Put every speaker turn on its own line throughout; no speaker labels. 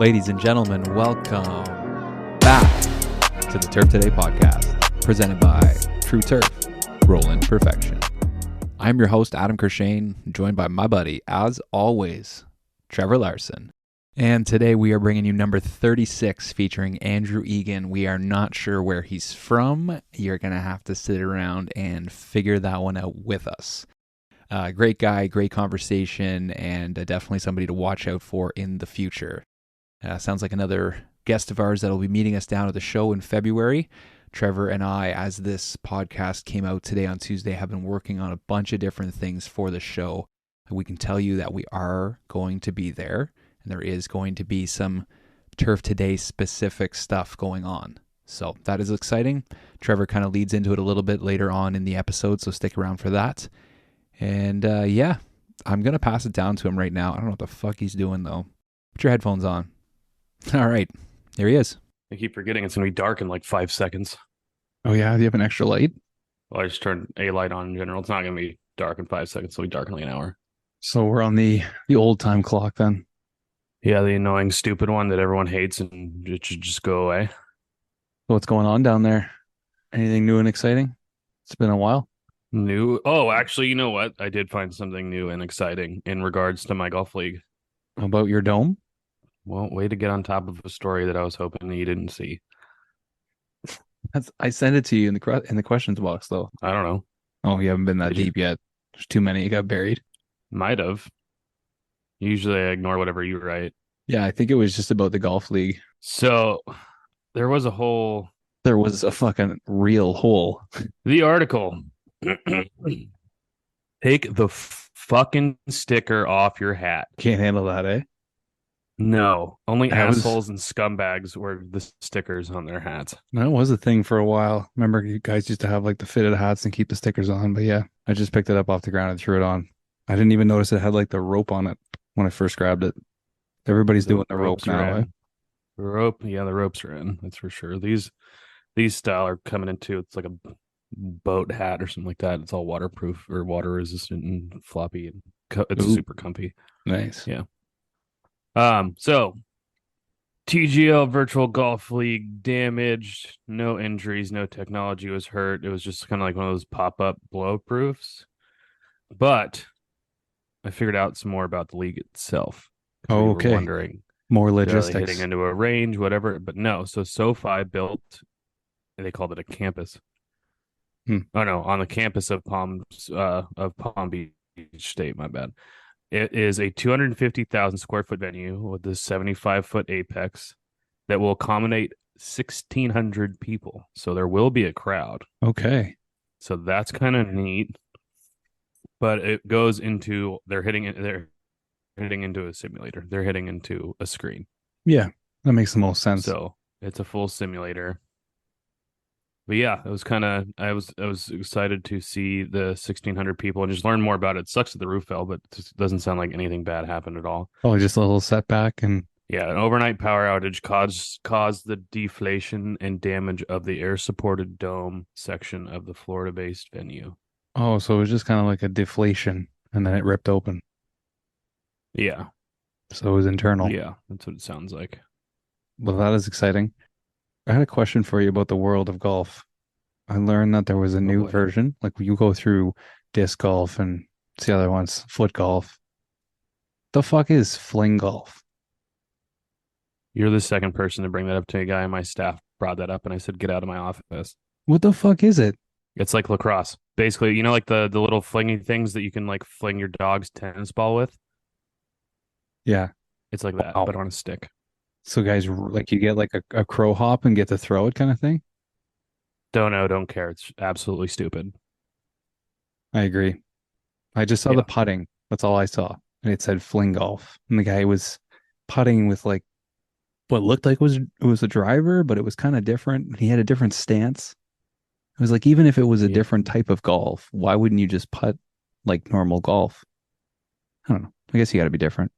Ladies and gentlemen, welcome back to the Turf Today podcast, presented by True Turf, Roll-In Perfection. I'm your host, Adam Kershane, joined by my buddy, as always, Trevor Larson. And today we are bringing you number 36, featuring Andrew Egan. We are not sure where he's from. You're going to have to sit around and figure that one out with us. Great guy, great conversation, and definitely somebody to watch out for in the future. Sounds like another guest of ours that will be meeting us down at the show in February. Trevor and I, as this podcast came out today on Tuesday, have been working on a bunch of different things for the show. We can tell you that we are going to be there, and there is going to be some Turf Today specific stuff going on. So that is exciting. Trevor kind of leads into it a little bit later on in the episode, so stick around for that. And yeah, I'm going to pass it down to him right now. I don't know what the fuck he's doing, though. Put your headphones on. All right. Here he is.
I keep forgetting it's going to be dark in like 5 seconds.
Oh, yeah? Do you have an extra light?
Well, I just turned a light on in general. It's not going to be dark in 5 seconds. It'll be dark in like an hour.
So we're on the old time clock then.
Yeah, the annoying, stupid one that everyone hates and it should just go away.
What's going on down there? Anything new and exciting? It's been a while.
New? Oh, actually, you know what? I did find something new and exciting in regards to my golf league.
About your dome?
Well, way to get on top of a story that I was hoping that you didn't see.
I sent it to you in the questions box, though.
I don't know.
Oh, you haven't been that deep yet. There's too many. You got buried.
Might have. Usually I ignore whatever you write.
Yeah, I think it was just about the golf league.
So there was
a fucking real hole.
The article. Take the fucking sticker off your hat.
Can't handle that, eh?
No, only assholes and scumbags wear the stickers on their hats.
That was a thing for a while. Remember, you guys used to have like the fitted hats and keep the stickers on. But yeah, I just picked it up off the ground and threw it on. I didn't even notice it had like the rope on it when I first grabbed it. Everybody's doing the rope now. Eh?
The rope, yeah, the ropes are in. That's for sure. These style are coming into. It's like a boat hat or something like that. It's all waterproof or water resistant and floppy, and it's super comfy.
Nice.
Yeah. So TGL Virtual Golf League damaged, no injuries, no technology was hurt. It was just kind of like one of those pop-up blow proofs. But I figured out some more about the league itself.
Oh, okay.
Wondering
more logistics,
hitting into a range, whatever. But no, so SoFi built, they called it a campus. Oh no, on the campus of Palm Beach State. My bad. It is a 250,000 square foot venue with a 75-foot apex that will accommodate 1,600 people. So there will be a crowd.
Okay.
So that's kind of neat. But it goes into they're hitting into a simulator. They're hitting into a screen.
Yeah, that makes the most sense.
So it's a full simulator. But yeah, it was kind of I was excited to see the 1,600 people and just learn more about it. It sucks that the roof fell, but it doesn't sound like anything bad happened at all.
Oh, just a little setback and
yeah, an overnight power outage caused the deflation and damage of the air-supported dome section of the Florida-based venue.
Oh, so it was just kind of like a deflation, and then it ripped open.
Yeah.
So it was internal.
Yeah, that's what it sounds like.
Well, that is exciting. I had a question for you about the world of golf. I learned that there was a new version. Like you go through disc golf and it's the other ones, foot golf. The fuck is fling golf?
You're the second person to bring that up to me. A guy on my staff brought that up and I said, get out of my office.
What the fuck is it?
It's like lacrosse. Basically, you know, like the little flingy things that you can like fling your dog's tennis ball with?
Yeah.
It's like that, but on a stick.
So guys, like you get like a crow hop and get to throw it kind of thing?
Don't know, don't care. It's absolutely stupid.
I agree. I just saw the putting. That's all I saw. And it said fling golf. And the guy was putting with like what looked like it was a driver, but it was kind of different. He had a different stance. It was like, even if it was a different type of golf, why wouldn't you just putt like normal golf? I don't know. I guess you got to be different.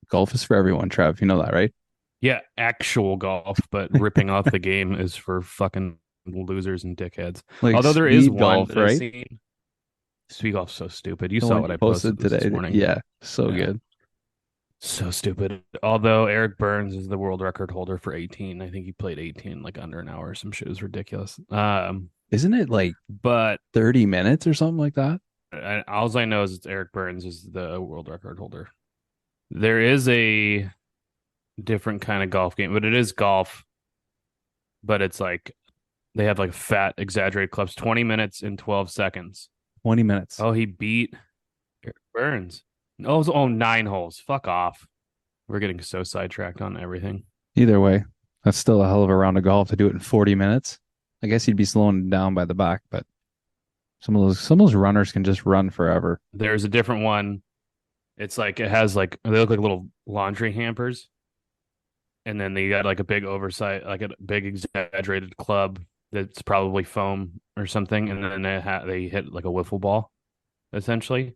Golf is for everyone, Trev. You know that, right?
Yeah, actual golf, but ripping off the game is for fucking losers and dickheads.
Like
although there is
golf,
one,
right?
Speed golf's so stupid. You
The
saw
one
what I
posted today.
this morning.
Yeah, so good.
So stupid. Although Eric Burns is the world record holder for 18. I think he played 18 like under an hour or some shit. It was ridiculous.
Isn't it like
But
30 minutes or something like that?
all I know is it's Eric Burns is the world record holder. There is a different kind of golf game, but it is golf, but it's like they have like fat exaggerated clubs, 20 minutes and 12 seconds.
20 minutes.
Oh, he beat Eric Burns. Oh, it was, oh, 9 holes. Fuck off. We're getting so sidetracked on everything.
Either way, that's still a hell of a round of golf to do it in 40 minutes. I guess you'd be slowing down by the back, but some of those runners can just run forever.
There's a different one. It's like it has like they look like little laundry hampers, and then they got like a big oversight, like a big exaggerated club that's probably foam or something, and then they hit like a wiffle ball essentially.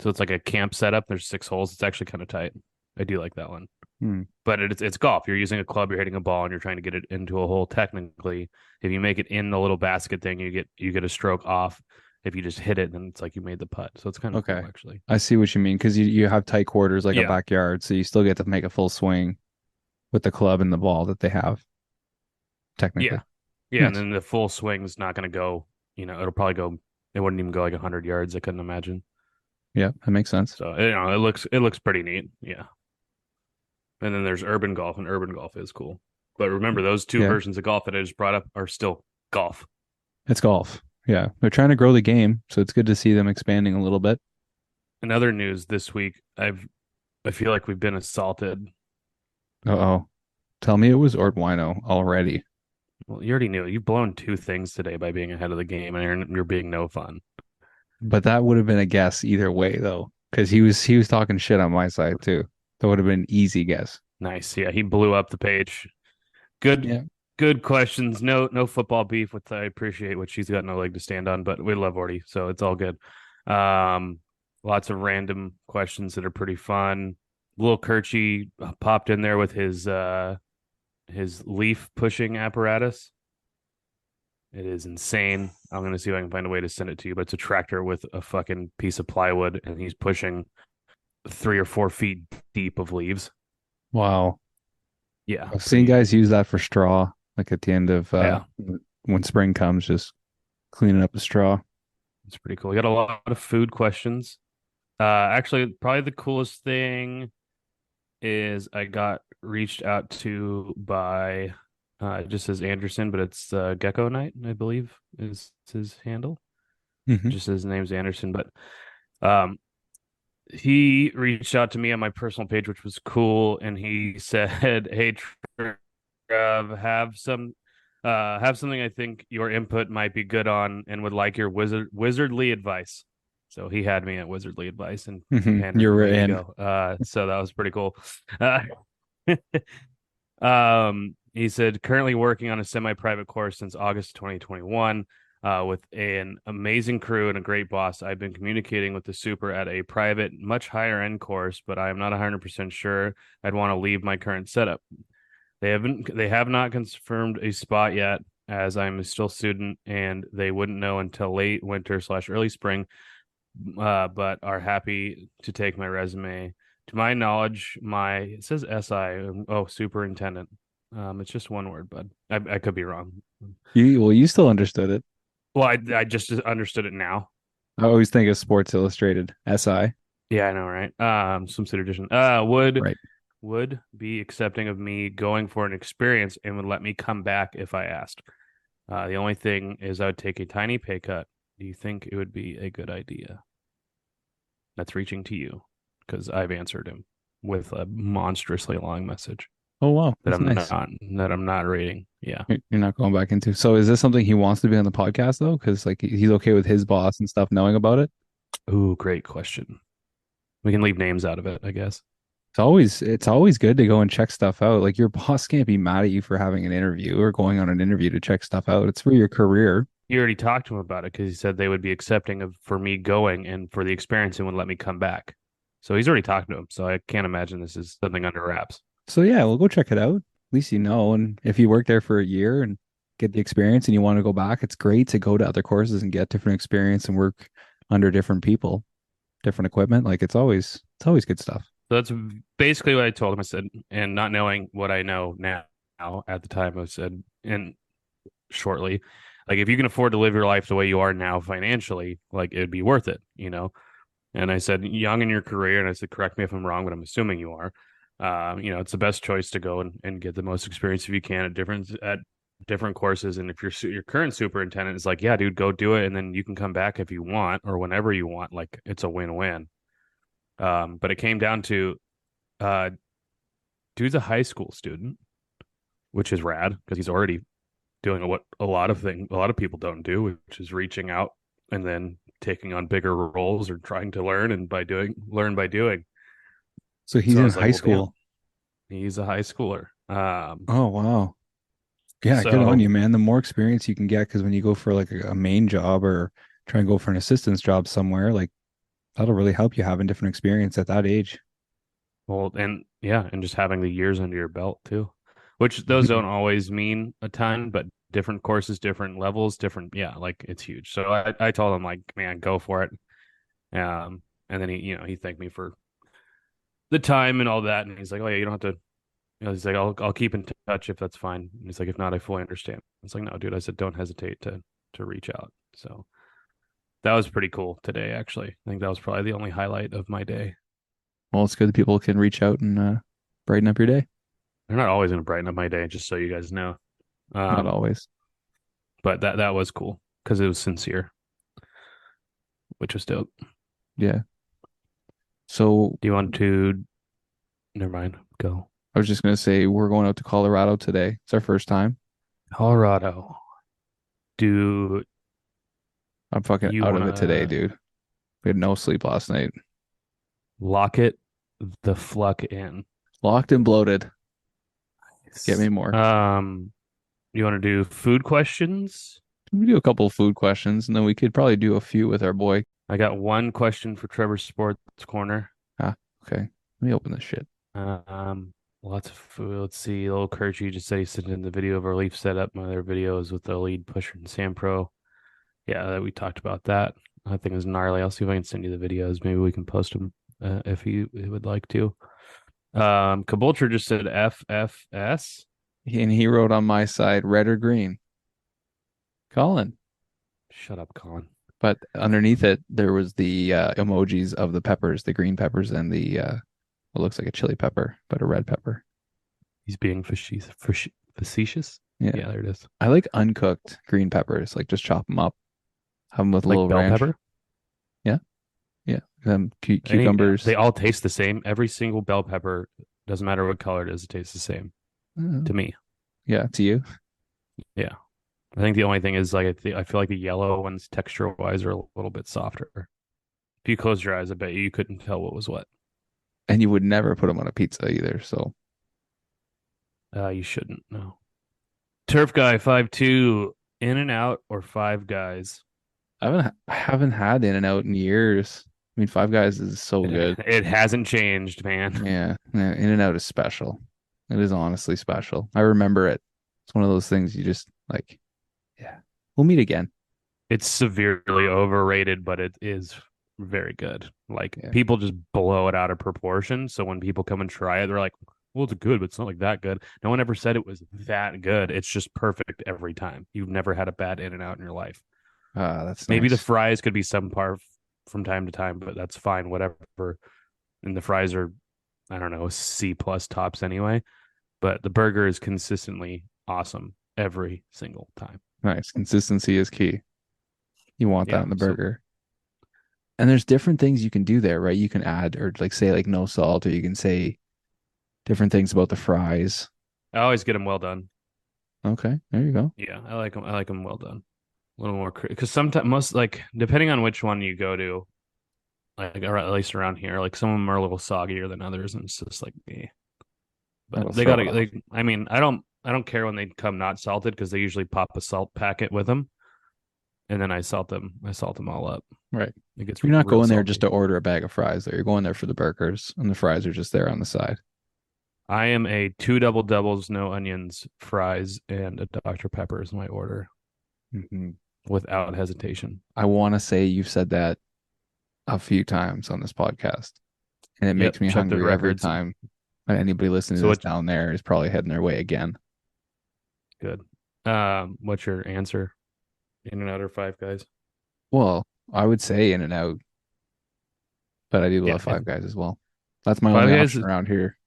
So it's like a camp setup. There's 6 holes. It's actually kind of tight. I do like that one.
Hmm.
But it's golf. You're using a club, you're hitting a ball, and you're trying to get it into a hole. Technically, if you make it in the little basket thing, you get a stroke off. If you just hit it, then it's like you made the putt. So it's kind of
Okay.
cool, actually.
I see what you mean because you have tight quarters like a
Yeah,
backyard, so you still get to make a full swing with the club and the ball that they have, technically.
yeah, yeah. And
Nice.
then the full swing's not going to go. It'll probably go. It wouldn't even go like 100 yards. I couldn't imagine.
Yeah, that makes sense.
So it looks pretty neat. Yeah. And then there's urban golf, and urban golf is cool. But remember, those two
Yeah,
versions of golf that I just brought up are still golf.
it's golf. Yeah, they're trying to grow the game, so it's good to see them expanding a little bit.
In other news this week, I feel like we've been assaulted.
Uh-oh. Tell me it was Ort Wino already.
Well, you already knew it. You've blown 2 things today by being ahead of the game, and you're being no fun.
But that would have been a guess either way though, because he was talking shit on my side too. That would have been an easy guess.
Nice. Yeah, he blew up the page. Good,
Yeah.
good questions. No football beef, which I appreciate. Which she's got no leg to stand on, but we love Orty, so it's all good. Um, Lots of random questions that are pretty fun. Little Kirchy popped in there with his leaf pushing apparatus. It is insane. I'm gonna see if I can find a way to send it to you, but it's a tractor with a fucking piece of plywood, and he's pushing 3 or 4 feet deep of leaves.
Wow.
Yeah,
I've seen guys use that for straw, like at the end of
yeah,
when spring comes, just cleaning up the straw.
it's pretty cool. We got a lot of food questions. Actually, probably the coolest thing is I got reached out to by it just says Anderson, but it's Gecko Knight, I believe, is his handle.
Hmm.
Just his name's Anderson, but um he reached out to me on my personal page, which was cool, and he said, "Hey, Trev, have something I think your input might be good on, and would like your wizardly advice." So he had me at wizardly advice and
Hmm.
pandered
You're
me to
in.
go. So that was pretty cool. He said currently working on a semi-private course since August 2021. With an amazing crew and a great boss. I've been communicating with the super at a private, much higher end course, but I am not 100% sure I'd want to leave my current setup. They have not confirmed a spot yet, as I'm still a student, and they wouldn't know until late winter / early spring. But are happy to take my resume. To my knowledge, it says SI. Superintendent. It's just one word, bud. I could be wrong.
You still understood it.
Well, I just understood it now.
I always think of Sports Illustrated, SI.
Yeah, I know, right? Swimsuit edition. Would
Right.
would be accepting of me going for an experience and would let me come back if I asked. The only thing is I would take a tiny pay cut. Do you think it would be a good idea? That's reaching to you because I've answered him with a monstrously long message
Oh wow,
that
that's
I'm
nice.
not reading. Yeah.
You're not going back into. So is this something he wants to be on the podcast though? Because like he's okay with his boss and stuff knowing about it.
Ooh, great question. We can leave names out of it, I guess.
It's always good to go and check stuff out. Like your boss can't be mad at you for having an interview or going on an interview to check stuff out. It's for your career.
You already talked to him about it because he said they would be accepting of for me going and for the experience and would let me come back. So he's already talked to him. So I can't imagine this is something under wraps.
So yeah, we'll go check it out. At least you know. And if you work there for a year and get the experience and you want to go back, it's great to go to other courses and get different experience and work under different people, different equipment. Like it's always good stuff.
So that's basically what I told him. I said, and not knowing what I know now at the time, I said, and shortly, like if you can afford to live your life the way you are now financially, like it'd be worth it, you know? And I said, young in your career, and I said, correct me if I'm wrong, but I'm assuming you are. It's the best choice to go and get the most experience if you can at different courses. And if your current superintendent is like, yeah, dude, go do it, and then you can come back if you want or whenever you want, like it's a win-win. But it came down to uh, dude's a high school student, which is rad because he's already doing what a lot of people don't do, which is reaching out and then taking on bigger roles or trying to learn and learn by doing.
So he's
So I
in
was like,
high
well, damn,
school.
he's a high schooler.
Oh, wow. Yeah, good on
So
you, man. The more experience you can get, because when you go for like a main job or try and go for an assistant's job somewhere, like that'll really help you having different experience at that age.
well, and yeah, and just having the years under your belt too, which those
Mhm.
don't always mean a ton, but different courses, different levels, different, yeah, like it's huge. So I told him like, man, go for it. And then he thanked me for the time and all that, and he's like, oh yeah, you don't have to. He's like, I'll keep in touch if that's fine. And he's like, if not, I fully understand. It's like, no, dude. I said, don't hesitate to reach out. So that was pretty cool today, actually. I think that was probably the only highlight of my day.
Well, it's good that people can reach out and brighten up your day.
They're not always going to brighten up my day, just so you guys know.
Not
Um,
always.
but that was cool because it was sincere, which was dope.
Yeah. So
Do you want to? Never mind. Go.
I was just gonna say we're going out to Colorado today. It's our first time.
Colorado. Do
I'm fucking
you
out
want
of it today,
to
dude. We had no sleep last night.
lock it the fluck in?
Locked and bloated. Get me
Yes.
more.
You want to do food questions?
We do a couple of food questions, and then we could probably do a few with our boy.
I got one question for Trevor Sports Corner.
Ah, okay. Let me open this shit.
Um, Lots of food. Let's see. Little Kirchy just said he sent in the video of our leaf setup. My other videos with the lead pusher and Sam Pro. Yeah, we talked about that. I think it was gnarly. I'll see if I can send you the videos. Maybe we can post them if you would like to. Caboulture just said FFS.
And he wrote on my side, red or green. Colin.
Shut up, Colin.
But underneath it, there was the emojis of the peppers, the green peppers, and the what looks like a chili pepper, but a red pepper.
He's being facetious.
Yeah.
Yeah, there it is.
I like uncooked green peppers, like just chop them up, have them with a
Like
little
bell
ranch.
pepper.
Yeah. Yeah.
They
Cucumbers.
all taste the same. Every single bell pepper, doesn't matter what color it is, it tastes the same
Uh,
to me.
yeah, to you.
Yeah. I think the only thing is like I feel like the yellow ones texture wise are a little bit softer. If you close your eyes, I bet you couldn't tell what was what.
And you would never put them on a pizza either. So
You shouldn't know. Turf guy 5'2", In and Out or Five Guys.
I haven't had In-N-Out in years. I mean, Five Guys is so good.
It hasn't changed, man.
Yeah, yeah, In-N-Out is special. It is honestly special. I remember it. It's one of those things you just like, yeah. We'll meet again.
It's severely overrated, but it is very good. Like
Yeah.
people just blow it out of proportion. So when people come and try it, they're like, well, it's good, but it's not like that good. No one ever said it was that good. It's just perfect every time. You've never had a bad In and Out in your life.
Ah, that's
Maybe the
nice.
fries could be some part from time to time, but that's fine, whatever. And the fries are, I don't know, C plus tops anyway. But the burger is consistently awesome every single time.
Nice. Consistency is key. You want that
Yeah.
in the
So
burger. And there's different things you can do there, right? You can add or like say like no salt, or you can say different things about the fries.
I always get them well done.
Okay, there you go.
Yeah, I like them. I like them well done. A little more because sometimes most like depending on which one you go to, like or at least around here, like some of them are a little soggier than others, and it's just like, eh.
That'll
But they
throw
gotta
it off.
like. I mean, I don't care when they come not salted because they usually pop a salt packet with them, and then I salt them. I salt them all up.
Right.
It gets
You're not
real
going there just
salty.
to order a bag of fries there. You're going there for the burgers, and the fries are just there on the side.
I am a two double doubles, no onions, fries, and a Dr. Pepper is my order
Hmm.
without hesitation.
I want to say you've said that a few times on this podcast. and it
Yep,
makes me
check the
hungry every
records.
time. Anybody listening to
So
this
what?
down there is probably heading their way again.
Good. What's your answer? In and out or Five Guys?
Well, I would say In and Out, but I do
Yeah,
love Five Guys as well. That's my
Five
only
Guys.
option around here.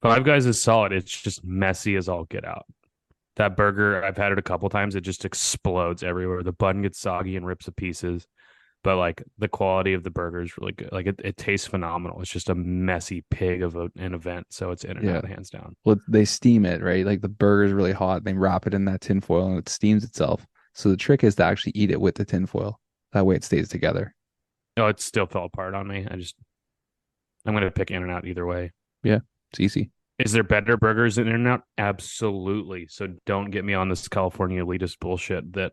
Five Guys is solid. It's just messy as all get out. That burger, I've had it a couple times. It just explodes everywhere. The bun gets soggy and rips to pieces. But like the quality of the burger is really good. Like it tastes phenomenal. It's just a messy pig of an event. So it's In and
Yeah.
Out hands down.
Well, they steam it, right? Like the burger's really hot. They wrap it in that tin foil and it steams itself. So the trick is to actually eat it with the tin foil. That way it stays together.
Oh, it still fell apart on me. I'm gonna pick In and Out either way.
Yeah, it's easy.
Is there better burgers than In and Out? Absolutely. So don't get me on this California elitist bullshit that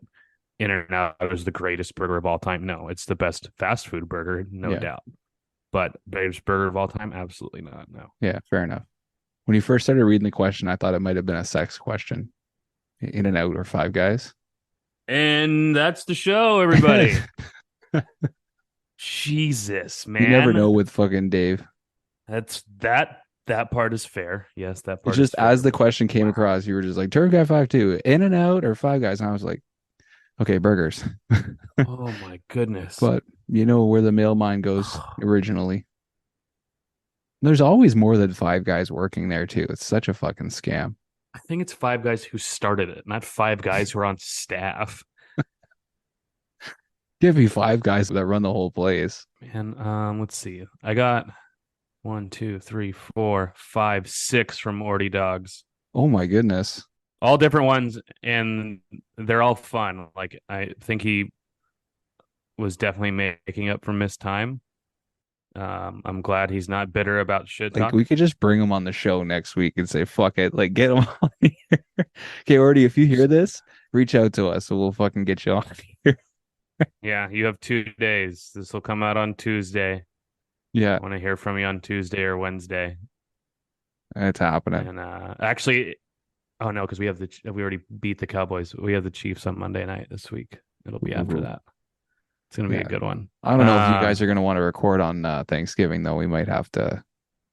In and Out is the greatest burger of all time. No, it's the best fast food burger, no
Yeah.
doubt. But greatest burger of all time? Absolutely not. No.
Yeah, fair enough. When you first started reading the question, I thought it might have been a sex question. In and Out or Five Guys?
And that's the show, everybody. Jesus,
You never know
man.
with fucking Dave.
That's that part is fair. Yes, that
It's
part is
just
fair.
as the question came
Wow.
across, you were just like, Turf Guy 5-2, In and Out or Five Guys? And I was like, okay, burgers.
Oh my goodness.
But you know where the male mind goes originally. There's always more than Five Guys working there too. It's such a fucking scam.
I think it's Five Guys who started it, not Five Guys who are on staff.
Give me Five Guys that run the whole place.
Man, let's see. I got 1, 2, 3, 4, 5, 6 from Morty Dogs.
Oh my goodness.
All different ones, and they're all fun. Like I think he was definitely making up for missed time. I'm glad he's not bitter about shit
Like
talk.
we could just bring him on the show next week and say, fuck it. Like get him on here. Okay, Orty, if you hear this, reach out to us so we'll fucking get you on here.
Yeah, you have 2 days. This will come out on Tuesday.
Yeah,
I want to hear from you on Tuesday or Wednesday.
it's happening.
And actually, oh no, because we already beat the Cowboys. We have the Chiefs on Monday night this week. It'll be after
Ooh.
that. It's gonna be
Yeah.
a good one.
I don't know if you guys are going to want to record on Thanksgiving, though. We might have to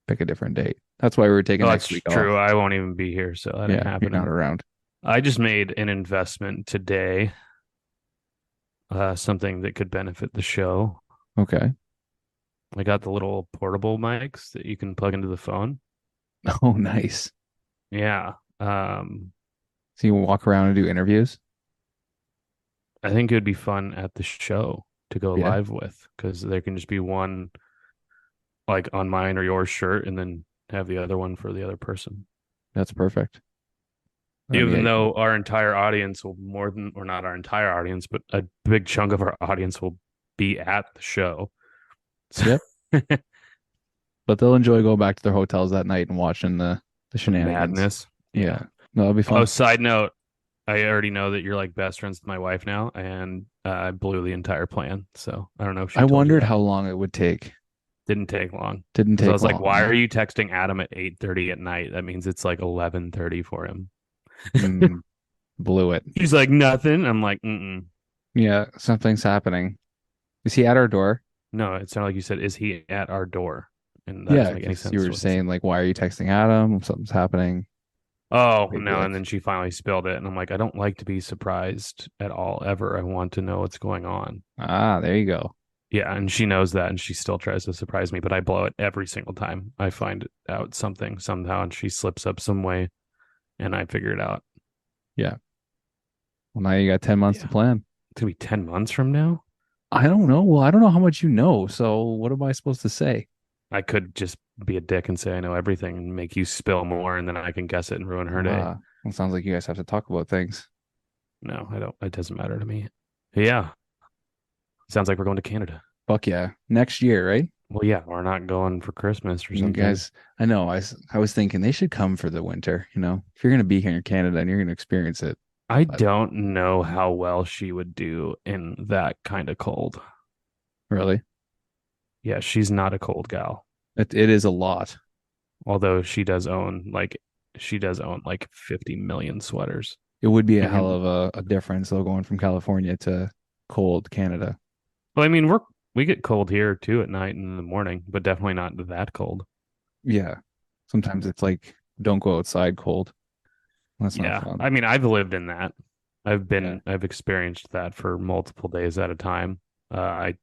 pick a different date. That's why we were taking
Oh,
next
that's
week
true.
off.
I won't even be here, so that ain't
Yeah, you're not
happening.
around.
I just made an investment today, something that could benefit the show.
Okay.
I got the little portable mics that you can plug into the phone.
Oh, nice.
Yeah.
So you can walk around and do interviews?
I think it would be fun at the show to go
Yeah.
live with because there can just be one like on mine or your shirt and then have the other one for the other person.
That's perfect.
Even though our entire audience will more than, or not our entire audience, but a big chunk of our audience will be at the show.
Yep. But they'll enjoy going back to their hotels that night and watching the shenanigans.
Madness.
Yeah. No, that'll be fun.
Oh, side note, I already know that you're like best friends with my wife now, and I blew the entire plan. So I don't know if she
I
told you
wondered
that.
how long it would take.
Didn't take long.
Didn't
So
take
I was like,
long,
why
no.
are you texting Adam at 8:30 at night? That means it's like 11:30 for him.
Blew it.
He's like, nothing. I'm like, mm-mm.
Yeah, something's happening. Is he at our door?
No, it sounded like you said, is he at our door? And that
Yeah,
doesn't make any
'cause
sense.
you were saying like, why are you texting Adam? Something's happening.
Oh,
Maybe
no.
like,
And then she finally spilled it. And I'm like, I don't like to be surprised at all, ever. I want to know what's going on.
there you go.
Yeah. And she knows that. And she still tries to surprise me, but I blow it every single time. I find out something somehow and she slips up some way and I figure it out.
Yeah. Well, now you got 10 months to plan.
It's going to be 10 months from now.
I don't know. Well, I don't know how much you know. So what am I supposed to say?
I could just be a dick and say I know everything and make you spill more and then I can guess it and ruin her day.
Well, it sounds like you guys have to talk about things.
No, I don't. It doesn't matter to me. Yeah. Sounds like we're going to Canada.
Fuck yeah. Next year, right?
Well, yeah, we're not going for Christmas or
You
something.
guys, I know. I was thinking they should come for the winter. If you're going to be here in Canada and you're going to experience it.
I don't know how well she would do in that kind of cold.
Really?
Yeah, she's not a cold gal.
It is a lot.
Although she does own like 50 million sweaters.
It would be a
And-
hell of a difference though going from California to cold Canada.
Well, I mean, We get cold here too at night and in the morning, but definitely not that cold.
Yeah. Sometimes it's like don't go outside cold. That's not
Yeah.
fun.
I mean, I've lived in that.
Yeah.
I've experienced that for multiple days at a time. I'm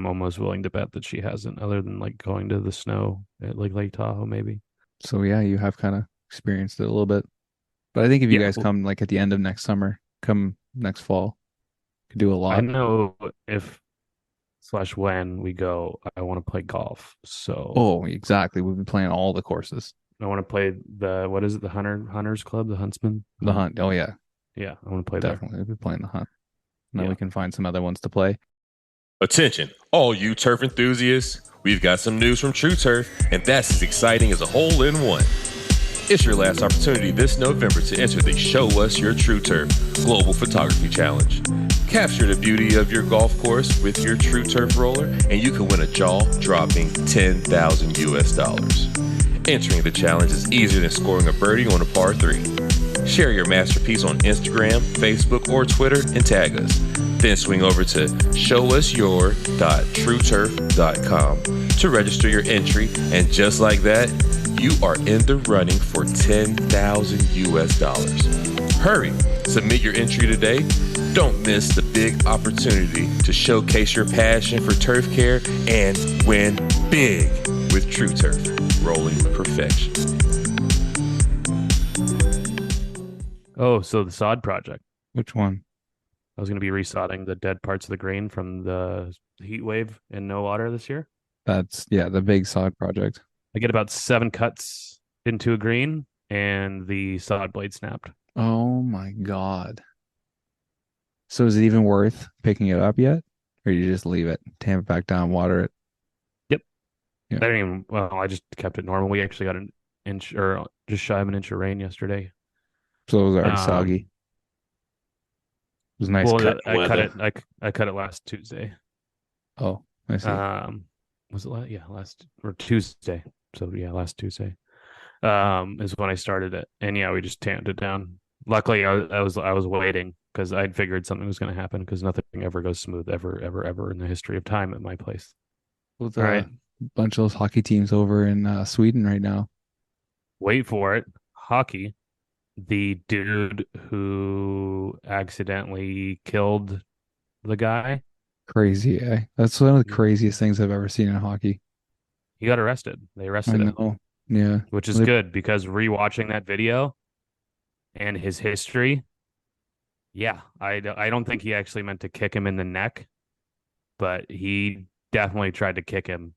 almost willing to bet that she hasn't, other than like going to the snow at like Lake Tahoe, maybe.
So yeah, you have kind of experienced it a little bit. But I think if you
Yeah.
guys come like at the end of next summer, come next fall, could do a
I
lot.
know if slash when we go, I want to play golf. So
Oh, exactly. We've been playing all the courses.
I want to play what is it, the Hunters Club, the Huntsman
The
Hunt.
hunt. Oh yeah,
Yeah, I want to play there.
definitely. We've been playing the hunt. Now we
Yeah.
can find some other ones to play.
Attention, all you turf enthusiasts. We've got some news from True Turf, and that's as exciting as a hole in one. It's your last opportunity this November to enter the Show Us Your True Turf Global Photography Challenge. Capture the beauty of your golf course with your True Turf roller, and you can win a jaw-dropping 10,000 US dollars. Entering the challenge is easier than scoring a birdie on a par 3. Share your masterpiece on Instagram, Facebook, or Twitter and tag us. Then swing over to showusyour.trueturf.com to register your entry, and just like that, you are in the running for 10,000 US dollars. Hurry, submit your entry today. Don't miss the big opportunity to showcase your passion for turf care and win big with True Turf, rolling with perfection.
Oh, so the sod project.
Which one?
I was going to be resodding the dead parts of the green from the heat wave and no water this year.
That's the big sod project.
I get about 7 cuts into a green, and the sod blade snapped.
Oh my God. So is it even worth picking it up yet? Or you just leave it, tamp it back down, water it?
Yep.
Yeah.
I didn't even, well, I just kept it normal. We actually got an inch or just shy of an inch of rain yesterday.
So it was already
Um,
soggy. It was nice
well,
cut.
I cut it. I cut it last Tuesday.
Oh, I see.
Was it last or Tuesday? So yeah, last Tuesday. Is when I started it, and yeah, we just tamped it down. Luckily, I was waiting because I'd figured something was going to happen because nothing ever goes smooth ever in the history of time at my place.
With
All right,
a bunch of those hockey teams over in Sweden right now.
wait for it. Hockey. The dude who accidentally killed the guy,
Crazy, eh? That's one of the craziest things I've ever seen in hockey.
he got arrested. They
I
arrested him,
know. Yeah.
which is
They-
good because rewatching that video and his history, yeah, I don't think he actually meant to kick him in the neck, but he definitely tried to kick him.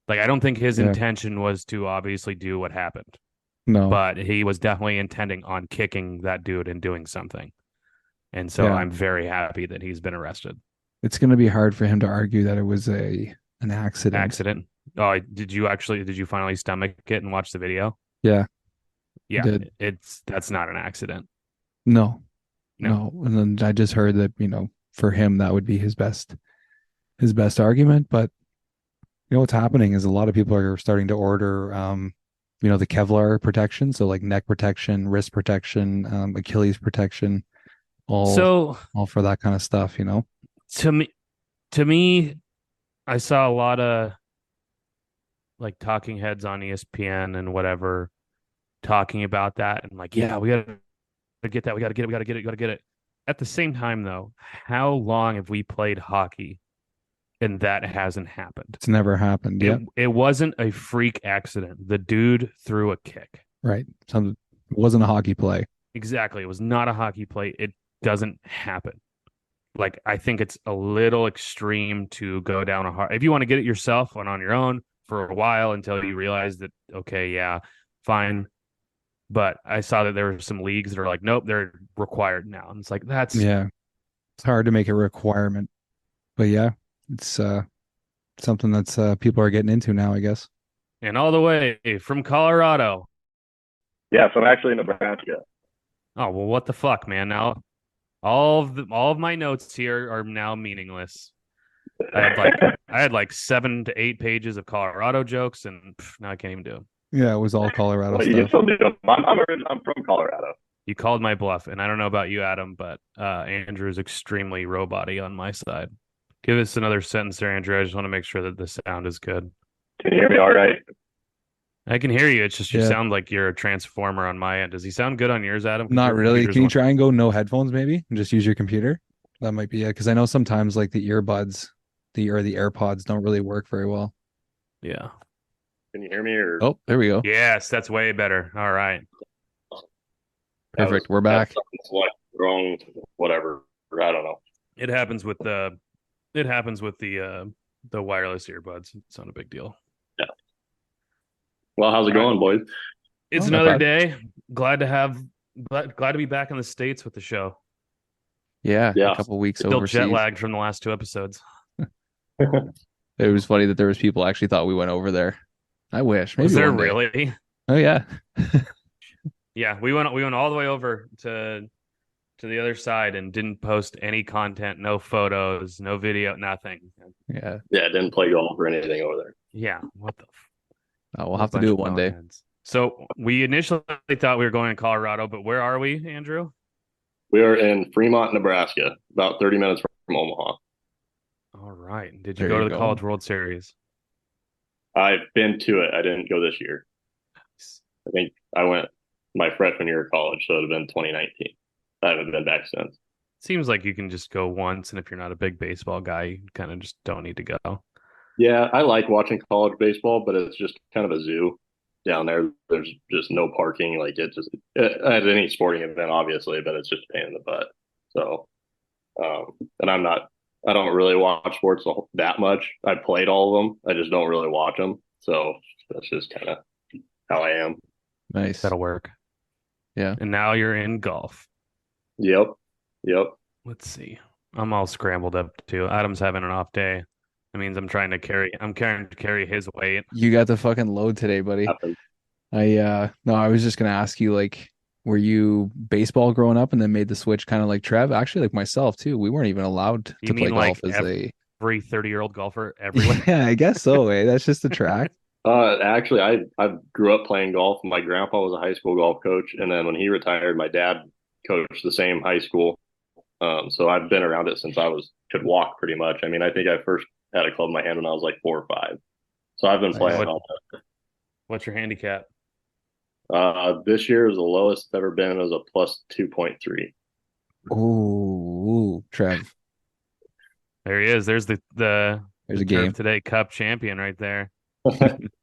Like, I don't think his
Yeah.
intention was to obviously do what happened,
No.
but he was definitely intending on kicking that dude and doing something. And so
Yeah.
I'm very happy that he's been arrested.
It's going to be hard for him to argue that it was an accident.
Accident. Oh, did you finally stomach it and watch the video?
Yeah.
Yeah,
Did.
that's not an accident.
No.
No.
No. And then I just heard that, for him that would be his best argument, but what's happening is a lot of people are starting to order the Kevlar protection, so like neck protection, wrist protection, Achilles protection,
So
all for that kind of stuff,
to me, I saw a lot of like talking heads on ESPN and whatever talking about that and like, yeah, we gotta get that, we gotta get it. At the same time, though, how long have we played hockey and that hasn't happened?
It's never happened. Yeah.
It wasn't a freak accident. The dude threw a kick.
Right. So it wasn't a hockey play.
Exactly. It was not a hockey play. It doesn't happen. Like, I think it's a little extreme to go down a hard. If you want to get it yourself and on your own for a while until you realize that, okay, yeah, fine. But I saw that there were some leagues that are like, nope, they're required now. And it's like, that's
Yeah. It's hard to make a requirement. But yeah, it's something that's people are getting into now, I guess.
and all the way from Colorado.
Yeah, so I'm actually in Nebraska.
Oh, well, what the fuck, man? Now all of my notes here are now meaningless. I had like 7 to 8 pages of Colorado jokes, and now I can't even do them.
Yeah, it was all Colorado
Well, you can
stuff.
still do them. I'm from Colorado.
You called my bluff, and I don't know about you, Adam, but Andrew is extremely robot-y on my side. Give us another sentence there, Andrew. I just want to make sure that the sound is good.
Can you hear me all right?
I can hear you. It's just you
Yeah.
sound like you're a transformer on my end. Does he sound good on yours, Adam? 'Cause
Not
your
really.
computer's
Can you
one-
try and go no headphones maybe and just use your computer? That might be it. Because I know sometimes like the earbuds, the AirPods don't really work very well.
Yeah.
Can you hear me? Or
Oh, there we go.
Yes, that's way better. All right.
Perfect. We're back.
Something's like wrong, whatever. I don't know.
It happens with the wireless earbuds. It's not a big deal.
Yeah. Well, how's it going, boys?
It's
Oh, not
another
bad.
day. Glad to be back in the States with the show.
Yeah,
Yeah.
a couple weeks
Still
overseas.
jet lagged from the last 2 episodes.
It was funny that there was people actually thought we went over there. I wish. Maybe
Was there
one day.
really?
Oh yeah.
Yeah, we went all the way over to the other side and didn't post any content, no photos, no video, nothing.
Yeah.
Yeah, didn't play golf or anything over there.
Yeah, what the
Oh, we'll
what a
have to
bunch
do it
of
one day.
boneheads. So we initially thought we were going to Colorado, but where are we, Andrew?
We are in Fremont, Nebraska, about 30 minutes from Omaha.
All right. Did you
There
go to
you
the
go.
College World Series?
I've been to it. I didn't go this year. I think I went my freshman year of college, so it would have been 2019. I haven't been back since.
Seems like you can just go once, and if you're not a big baseball guy, you kind of just don't need to go.
Yeah, I like watching college baseball, but it's just kind of a zoo down there. There's just no parking. Like at any sporting event, obviously, but it's just a pain in the butt. So, and I don't really watch sports that much. I played all of them. I just don't really watch them. So that's just kind of how I am.
Nice.
That'll work.
Yeah.
And now you're in golf.
Yep.
Let's see. I'm all scrambled up too. Adam's having an off day. That means I'm carrying to carry his weight.
You got the fucking load today, buddy. No, I was just gonna ask you, like, were you baseball growing up and then made the switch kind of like Trev? Actually, like myself too. We weren't even allowed
You
to play
mean like
golf as a
Every 30-year-old golfer everywhere.
Yeah, I guess so, eh? That's just a track.
Actually, I grew up playing golf. My grandpa was a high school golf coach, and then when he retired, my dad coached the same high school. So I've been around it since I could walk pretty much. I mean, I think I first had a club in my hand when I was like 4 or 5. So I've been
Nice.
playing all
What's your handicap?
this year is the lowest it's ever been. It was a plus 2.3.
Ooh, Trev.
There he is. There's the
There's a
Turf
game.
Today Cup champion right there.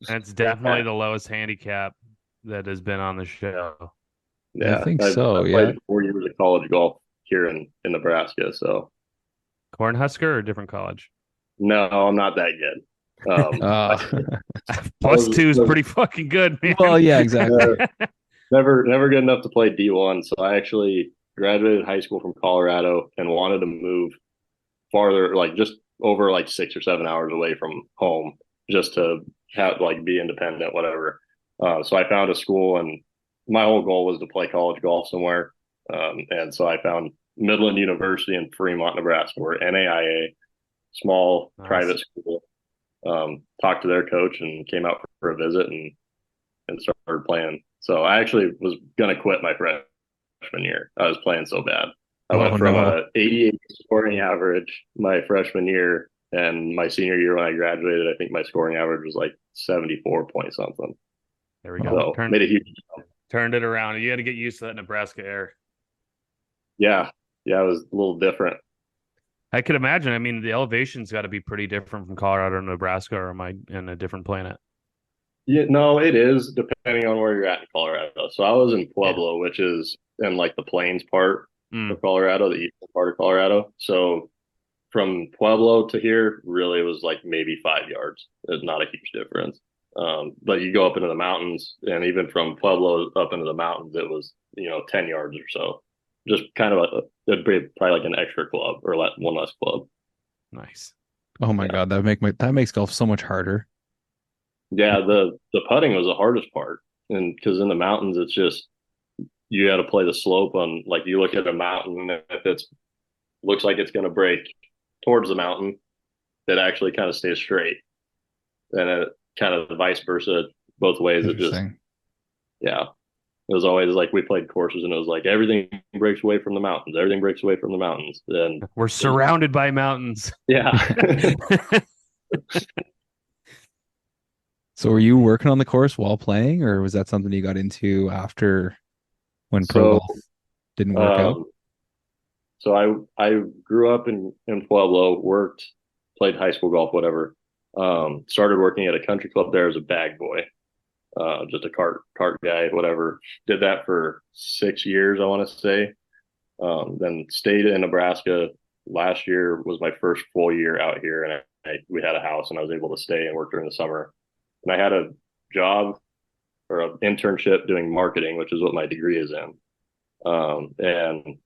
That's definitely the lowest handicap that has been on the show.
Yeah,
I think so,
I
yeah.
played 4 years of college golf here in Nebraska. So
Cornhusker or different college?
no, I'm not that good.
Plus 2 is pretty fucking good, man.
Well, yeah, exactly.
Never good enough to play D1. So I actually graduated high school from Colorado and wanted to move farther, like just over like 6 or 7 hours away from home, just to have like be independent, whatever. So I found a school, and my whole goal was to play college golf somewhere. And so I found Midland University in Fremont, Nebraska. We're NAIA, small
Nice.
private school. Talked to their coach and came out for a visit and started playing. So I actually was going to quit my freshman year. I was playing so bad. I went from a 88 scoring average my freshman year, and my senior year when I graduated, I think my scoring average was like 74 point something.
There we go.
So made a huge
Turned it around. You had to get used to that Nebraska air.
Yeah, it was a little different.
I could imagine. I mean, the elevation's got to be pretty different from Colorado to Nebraska, or am I in a different planet?
Yeah, no, it is depending on where you're at in Colorado. So I was in Pueblo, which is in like the plains part of Colorado, the eastern part of Colorado. So from Pueblo to here really was like maybe 5 yards. It's not a huge difference. But you go up into the mountains, and even from Pueblo up into the mountains, it was, 10 yards or so. Just kind of it'd be probably like an extra club or one less club.
Nice.
Oh my God, that makes golf so much harder.
Yeah, the putting was the hardest part, and because in the mountains, it's just you got to play the slope on. Like you look at a mountain, and if it looks like it's going to break towards the mountain, it actually kind of stays straight, and it kind of vice versa both ways. It just
Interesting.
yeah.
It was always like we played courses and it was like everything breaks away from the mountains. Everything breaks away from the mountains. And
We're surrounded by mountains.
yeah.
So were you working on the course while playing, or was that something you got into after when pro golf didn't work out?
So I grew up in Pueblo, worked, played high school golf, whatever. Started working at a country club there as a bag boy, just a cart guy, whatever. Did that for 6 years, I want to say. Then stayed in Nebraska. Last year was my first full year out here, and we had a house, and I was able to stay and work during the summer. And I had a job or an internship doing marketing, which is what my degree is in. And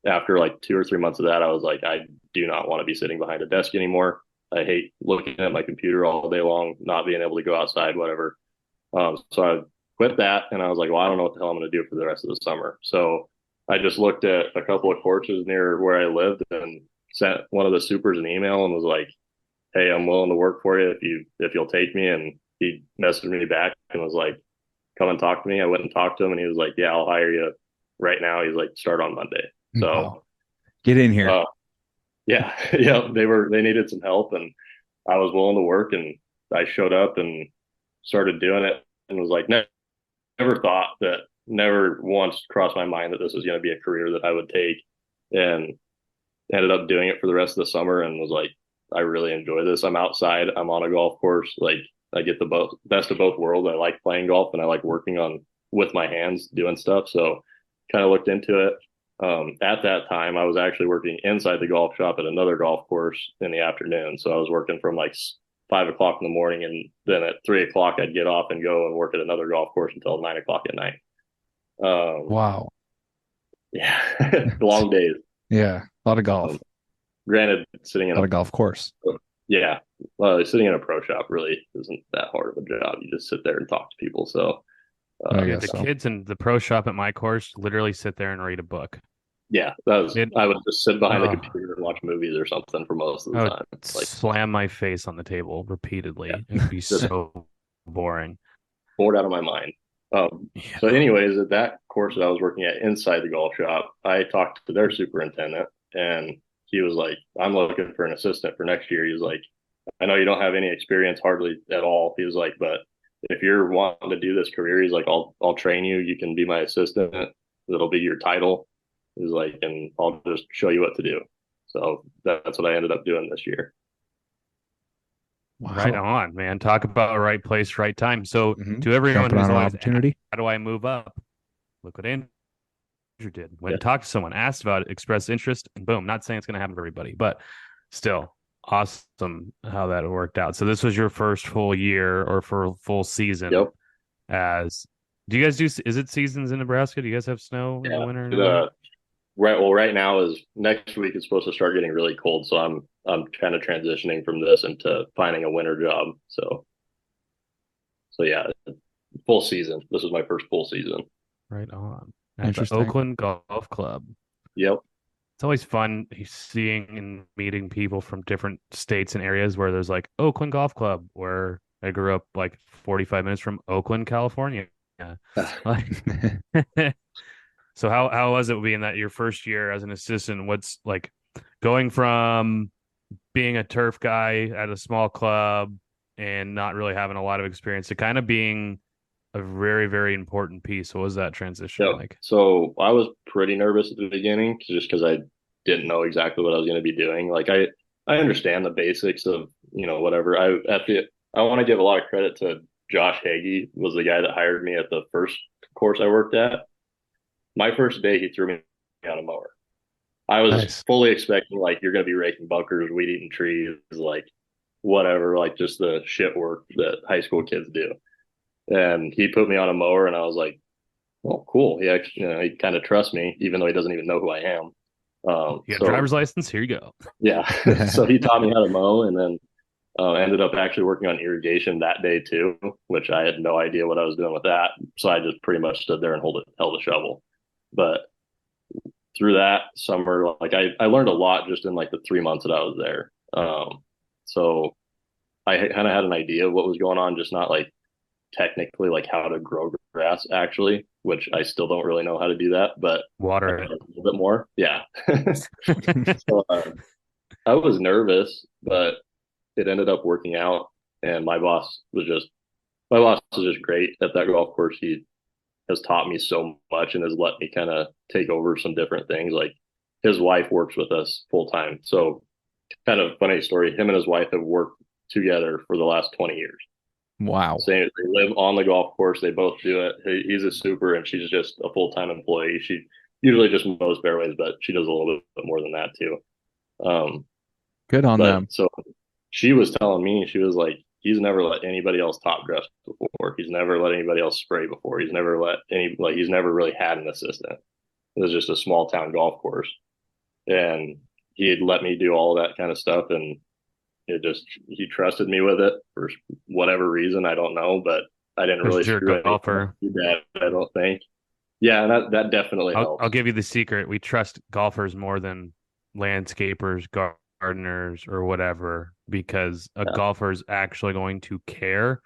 after like 2 or 3 months of that, I was like, I do not want to be sitting behind a desk anymore. I hate looking at my computer all day long, not being able to go outside, whatever. So I quit that, and I was like, well, I don't know what the hell I'm going to do for the rest of the summer. So I just looked at a couple of courses near where I lived and sent one of the supers an email and was like, hey, I'm willing to work for you if you'll take me. And he messaged me back and was like, come and talk to me. I went and talked to him, and he was like, yeah, I'll hire you right now. He's like, start on Monday. So
Wow. Get in here.
Yeah, they needed some help, and I was willing to work, and I showed up and started doing it, and was like, never once crossed my mind that this was going to be a career that I would take, and ended up doing it for the rest of the summer, and was like, I really enjoy this. I'm outside, I'm on a golf course, like I get the best of both worlds. I like playing golf, and I like working with my hands doing stuff. So kind of looked into it. At that time, I was actually working inside the golf shop at another golf course in the afternoon. So I was working from like 5 o'clock in the morning, and then at 3 o'clock, I'd get off and go and work at another golf course until 9 o'clock at night.
Wow.
Yeah, long days.
Yeah, a lot of golf.
Granted, sitting in
a lot of golf course.
Yeah, sitting in a pro shop really isn't that hard of a job. You just sit there and talk to people. So
kids in the pro shop at my course literally sit there and read a book.
Yeah, I would just sit behind the computer and watch movies or something for most of the time.
Like, slam my face on the table repeatedly. Yeah. It'd be so boring.
Bored out of my mind. So anyways, at that course that I was working at inside the golf shop, I talked to their superintendent, and he was like, I'm looking for an assistant for next year. He was like, I know you don't have any experience hardly at all. He was like, but if you're wanting to do this career, he's like, I'll train you. You can be my assistant. It'll be your title. He's like, and I'll just show you what to do. So that's what I ended up doing this year.
Wow. Right on, man. Talk about right place, right time. So to everyone who's always opportunity, how do I move up? Look what Andrew did. Went and talked to someone, asked about it, expressed interest, and boom. Not saying it's going to happen for everybody, but still awesome how that worked out. So this was your first full year or for full season.
Yep.
Do you guys is it seasons in Nebraska? Do you guys have snow in the winter?
Right now is next week. It's supposed to start getting really cold, so I'm kind of transitioning from this into finding a winter job. So yeah, full season. This is my first full season.
Right on. At the Oakland Golf Club.
Yep.
It's always fun seeing and meeting people from different states and areas where there's like Oakland Golf Club, where I grew up like 45 minutes from Oakland, California. Yeah. So how was it being that your first year as an assistant? What's like going from being a turf guy at a small club and not really having a lot of experience to kind of being a very, very important piece? What was that transition like?
So I was pretty nervous at the beginning just because I didn't know exactly what I was going to be doing. Like I understand the basics of, whatever. I want to give a lot of credit to Josh Hagee, was the guy that hired me at the first course I worked at. My first day, he threw me on a mower. I was fully expecting, like, you're going to be raking bunkers, weed eating trees, like, whatever, like, just the shit work that high school kids do. And he put me on a mower, and I was like, well, cool. He actually, he kind of trusts me, even though he doesn't even know who I am.
You got a driver's license? Here you go.
Yeah. So he taught me how to mow, and then ended up actually working on irrigation that day too, which I had no idea what I was doing with that. So I just pretty much stood there and held the shovel. But through that summer, like I learned a lot just in like the 3 months that I was there. So I kind of had an idea of what was going on, just not like technically like how to grow grass actually, which I still don't really know how to do that, but
Water
I
it.
know a little bit more. Yeah. So I was nervous, but it ended up working out. And my boss was just great at that golf course. He has taught me so much and has let me kind of take over some different things. Like his wife works with us full time. So kind of funny story. Him and his wife have worked together for the last 20 years.
Wow.
Same, they live on the golf course. They both do it. He's a super and she's just a full-time employee. She usually just mows fairways, but she does a little bit more than that too.
Good on
But
them.
so she was telling me, she was like, he's never let anybody else top dress before. He's never let anybody else spray before. He's never he's never really had an assistant. It was just a small town golf course. And he had let me do all that kind of stuff. And he trusted me with it for whatever reason. I don't know, but I didn't really
You're
screw
a golfer.
that. I don't think. Yeah. And that definitely helps.
I'll give you the secret. We trust golfers more than landscapers, gardeners, or whatever, because a golfer is actually going to care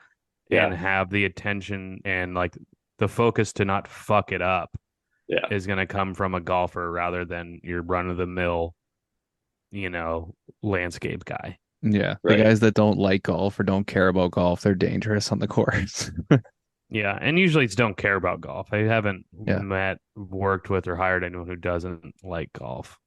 and have the attention and like the focus to not fuck it up is going to come from a golfer rather than your run of the mill, landscape guy.
Yeah.
Right.
The guys that don't like golf or don't care about golf, they're dangerous on the course.
Yeah, and usually it's don't care about golf. I haven't worked with, or hired anyone who doesn't like golf.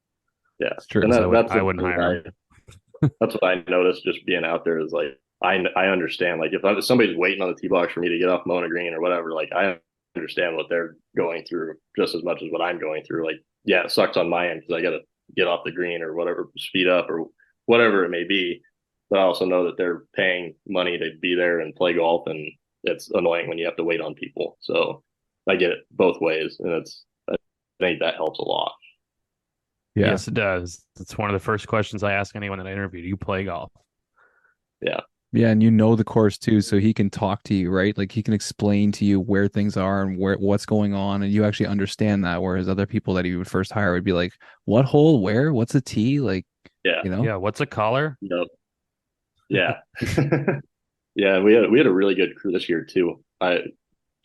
Yeah,
it's true.
And
I wouldn't hire them.
That's what I noticed just being out there is like, I understand. Like if somebody's waiting on the tee box for me to get off mowing a green or whatever, like I understand what they're going through just as much as what I'm going through. Like, yeah, it sucks on my end because I got to get off the green or whatever, speed up or whatever it may be. But I also know that they're paying money to be there and play golf, and it's annoying when you have to wait on people. So I get it both ways, and I think that helps a lot.
Yeah.
Yes, it does. It's one of the first questions I ask anyone that I interview. Do you play golf?
Yeah.
Yeah, and you know the course too, so he can talk to you, right? Like he can explain to you where things are and what's going on, and you actually understand that. Whereas other people that he would first hire would be like, "What hole? Where? What's a tee?" Like,
Yeah. What's a collar?
Yep. Yeah. Yeah. We had a really good crew this year too. I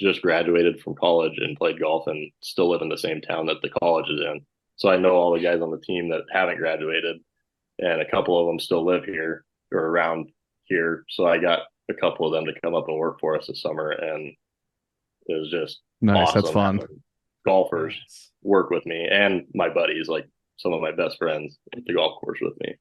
just graduated from college and played golf and still live in the same town that the college is in. So I know all the guys on the team that haven't graduated, and a couple of them still live here or around here. So I got a couple of them to come up and work for us this summer, and it was just
nice.
awesome.
That's fun.
Golfers work with me and my buddies, like some of my best friends at the golf course with me.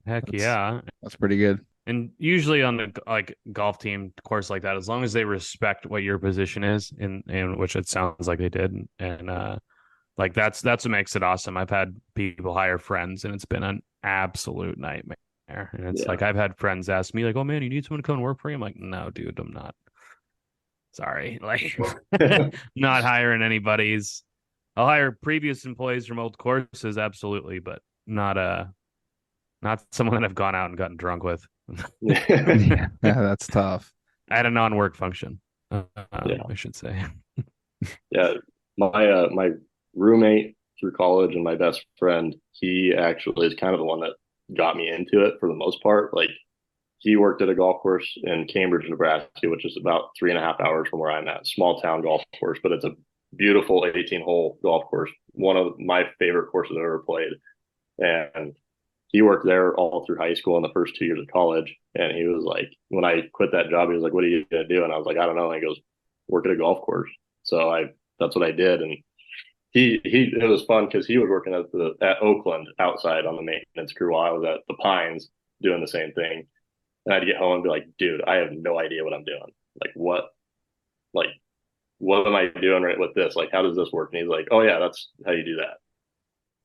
That's pretty good.
And usually on the golf team course like that, as long as they respect what your position is, in which it sounds like they did, and that's what makes it awesome. I've had people hire friends, and it's been an absolute nightmare. And it's like I've had friends ask me, like, "Oh man, you need someone to come and work for you?" I'm like, "No, dude, I'm not. Sorry, like, not hiring anybody's. I'll hire previous employees from old courses, absolutely, but not someone that I've gone out and gotten drunk with."
Yeah, that's tough.
At a non-work function, I should say.
Yeah, my roommate through college and my best friend, he actually is kind of the one that got me into it for the most part. Like he worked at a golf course in Cambridge, Nebraska, which is about 3.5 hours from where I'm at. Small town golf course, but it's a beautiful 18-hole golf course. One of my favorite courses I've ever played. And he worked there all through high school and the first 2 years of college. And he was like, when I quit that job, he was like, "What are you going to do?" And I was like, "I don't know." And he goes, "Work at a golf course." So that's what I did. And it was fun because he was working at Oakland outside on the maintenance crew while I was at the Pines doing the same thing. And I'd get home and be like, "Dude, I have no idea what I'm doing. Like what am I doing right with this? Like, how does this work?" And he's like, "Oh yeah, that's how you do that."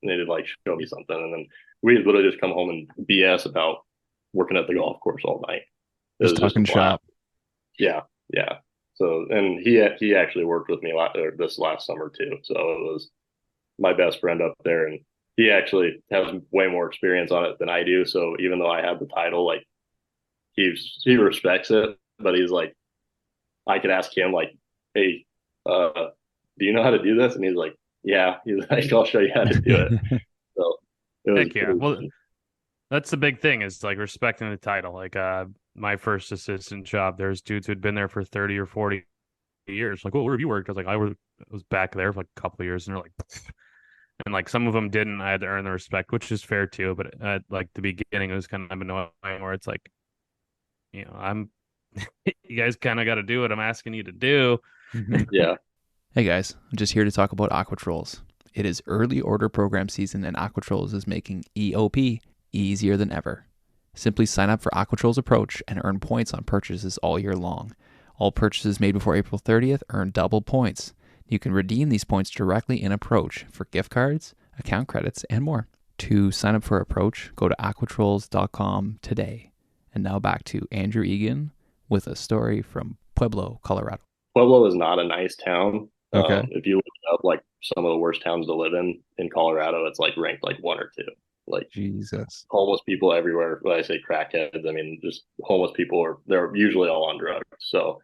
And they did like show me something. And then we literally just come home and BS about working at the golf course all night.
Just talking shop.
Yeah. Yeah. So, and he actually worked with me this last summer too. So it was my best friend up there, and he actually has way more experience on it than I do. So even though I have the title, like he respects it, but he's like, I could ask him like, "Hey, do you know how to do this?" And he's like, "Yeah." He's like, "I'll show you how to do it." So it was,
Heck yeah. Well, that's the big thing is like respecting the title. Like my first assistant job, there's dudes who'd been there for 30 or 40 years. Like, well, where have you worked? I was like, I was back there for like a couple of years, and they're like, and like some of them didn't. I had to earn the respect, which is fair too. But at like the beginning, it was kind of annoying where it's like, I'm, you guys kind of got to do what I'm asking you to do.
Yeah.
Hey guys, I'm just here to talk about Aquatrolls. It is early order program season and Aquatrolls is making EOP easier than ever. Simply sign up for Aquatrolls Approach and earn points on purchases all year long. All purchases made before April 30th earn double points. You can redeem these points directly in Approach for gift cards, account credits, and more. To sign up for Approach, go to aquatrolls.com today. And now back to Andrew Egan with a story from Pueblo, Colorado.
Pueblo is not a nice town.
Okay.
If you look up like some of the worst towns to live in Colorado, it's like ranked like 1 or 2. Like
Jesus.
homeless people everywhere. When I say crackheads, I mean just homeless people they're usually all on drugs. So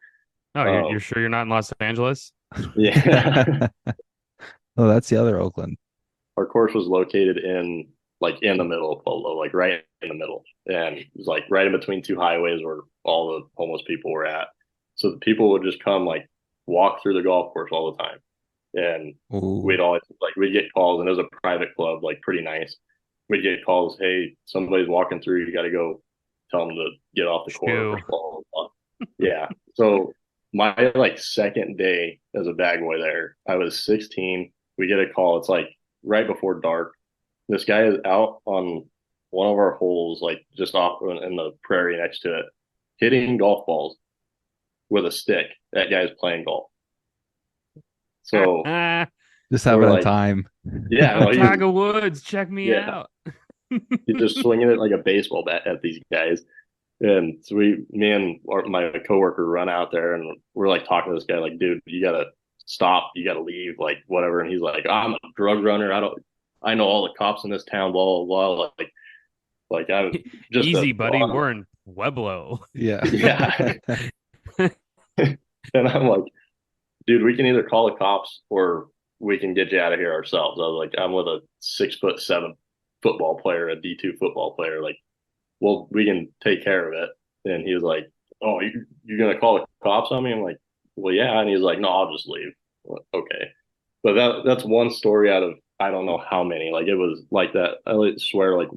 Oh, you're sure you're not in Los Angeles?
yeah.
Oh, that's the other Oakland.
Our course was located in the middle of Pueblo, like right in the middle. And it was like right in between 2 highways where all the homeless people were at. So the people would just come like walk through the golf course all the time. And
Ooh.
we'd get calls, and it was a private club, like pretty nice. We'd get calls, hey, somebody's walking through, you got to go tell them to get off the course. Blah, blah, blah. Yeah. So my like second day as a bag boy there, I was 16. We get a call. It's like right before dark. This guy is out on one of our holes, like just off in the prairie next to it, hitting golf balls with a stick. That guy's playing golf. So
just having a
like,
time.
Yeah. No,
Tiger Woods, check me out.
He's just swinging it like a baseball bat at these guys. And so me and my coworker run out there, and we're like talking to this guy, like, dude, you gotta stop, you gotta leave, like whatever. And he's like, I'm a drug runner. I know all the cops in this town, blah blah blah. Like I'm just
easy, buddy. We're in Pueblo.
Yeah.
Yeah. And I'm like, dude, we can either call the cops or we can get you out of here ourselves. I was like, I'm with a 6'7" football player, a D2 football player. Like, well, we can take care of it. And he was like, oh, you're going to call the cops on me? I'm like, well, yeah. And he's like, no, I'll just leave. Like, okay. But that's one story out of, I don't know how many. Like, it was like that. I swear, like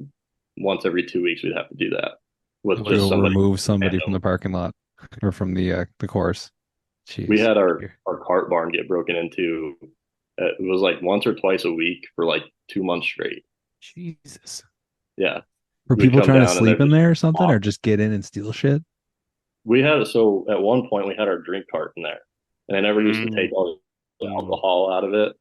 once every 2 weeks, we'd have to do that with just somebody.
Remove somebody from the parking lot or from the course. Jeez.
We had our cart barn get broken into. It was like once or twice a week for like 2 months straight.
Jesus.
Yeah.
Were people trying to sleep in there or something, or just get in and steal shit?
So at one point we had our drink cart in there, and I never used to take all the alcohol out of it.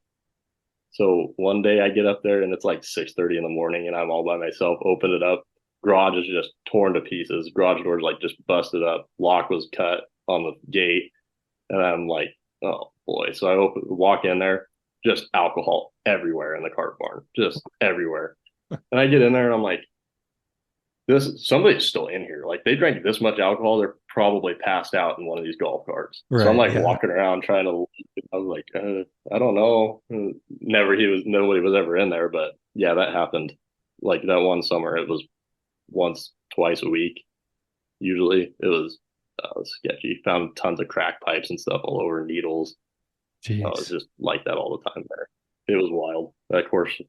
So one day I get up there and it's like 6:30 in the morning, and I'm all by myself. Open it up, garage is just torn to pieces. Garage doors like just busted up. Lock was cut on the gate, and I'm like, oh boy. So I walk in there, just alcohol everywhere in the cart barn, just everywhere. And I get in there and I'm like, somebody's still in here. Like, they drank this much alcohol, they're probably passed out in one of these golf carts. Right, so I'm like walking around trying to. I was like, I don't know. Nobody was ever in there, but yeah, that happened. Like that one summer, it was once, twice a week. Usually, it was sketchy. Found tons of crack pipes and stuff all over, needles. It was just like that all the time there. It was wild. That course.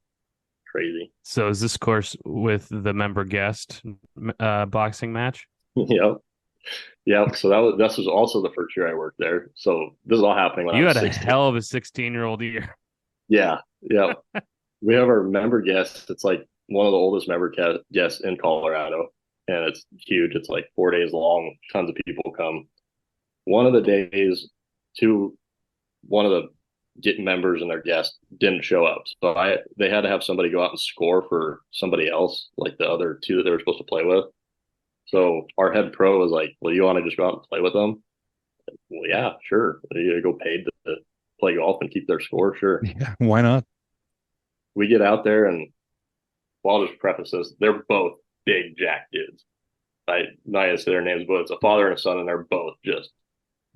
Crazy.
So is this course with the member guest boxing match?
Yep. So this was also the first year I worked there. So this is all happening when
you
I was
had
16.
a hell of a 16-year-old year.
Yeah. We have our member guest. It's like one of the oldest member guests in Colorado, and it's huge. It's like 4 days long. Tons of people come. One of the days, one of the members and their guests didn't show up, so they had to have somebody go out and score for somebody else, like the other 2 that they were supposed to play with. So our head pro was like, well, you want to just go out and play with them? Well, yeah, sure. You go paid to play golf and keep their score. Sure.
Yeah, why not?
We get out there, and I'll just preface this, they're both big jack dudes. Not to say their names, but it's a father and a son, and they're both just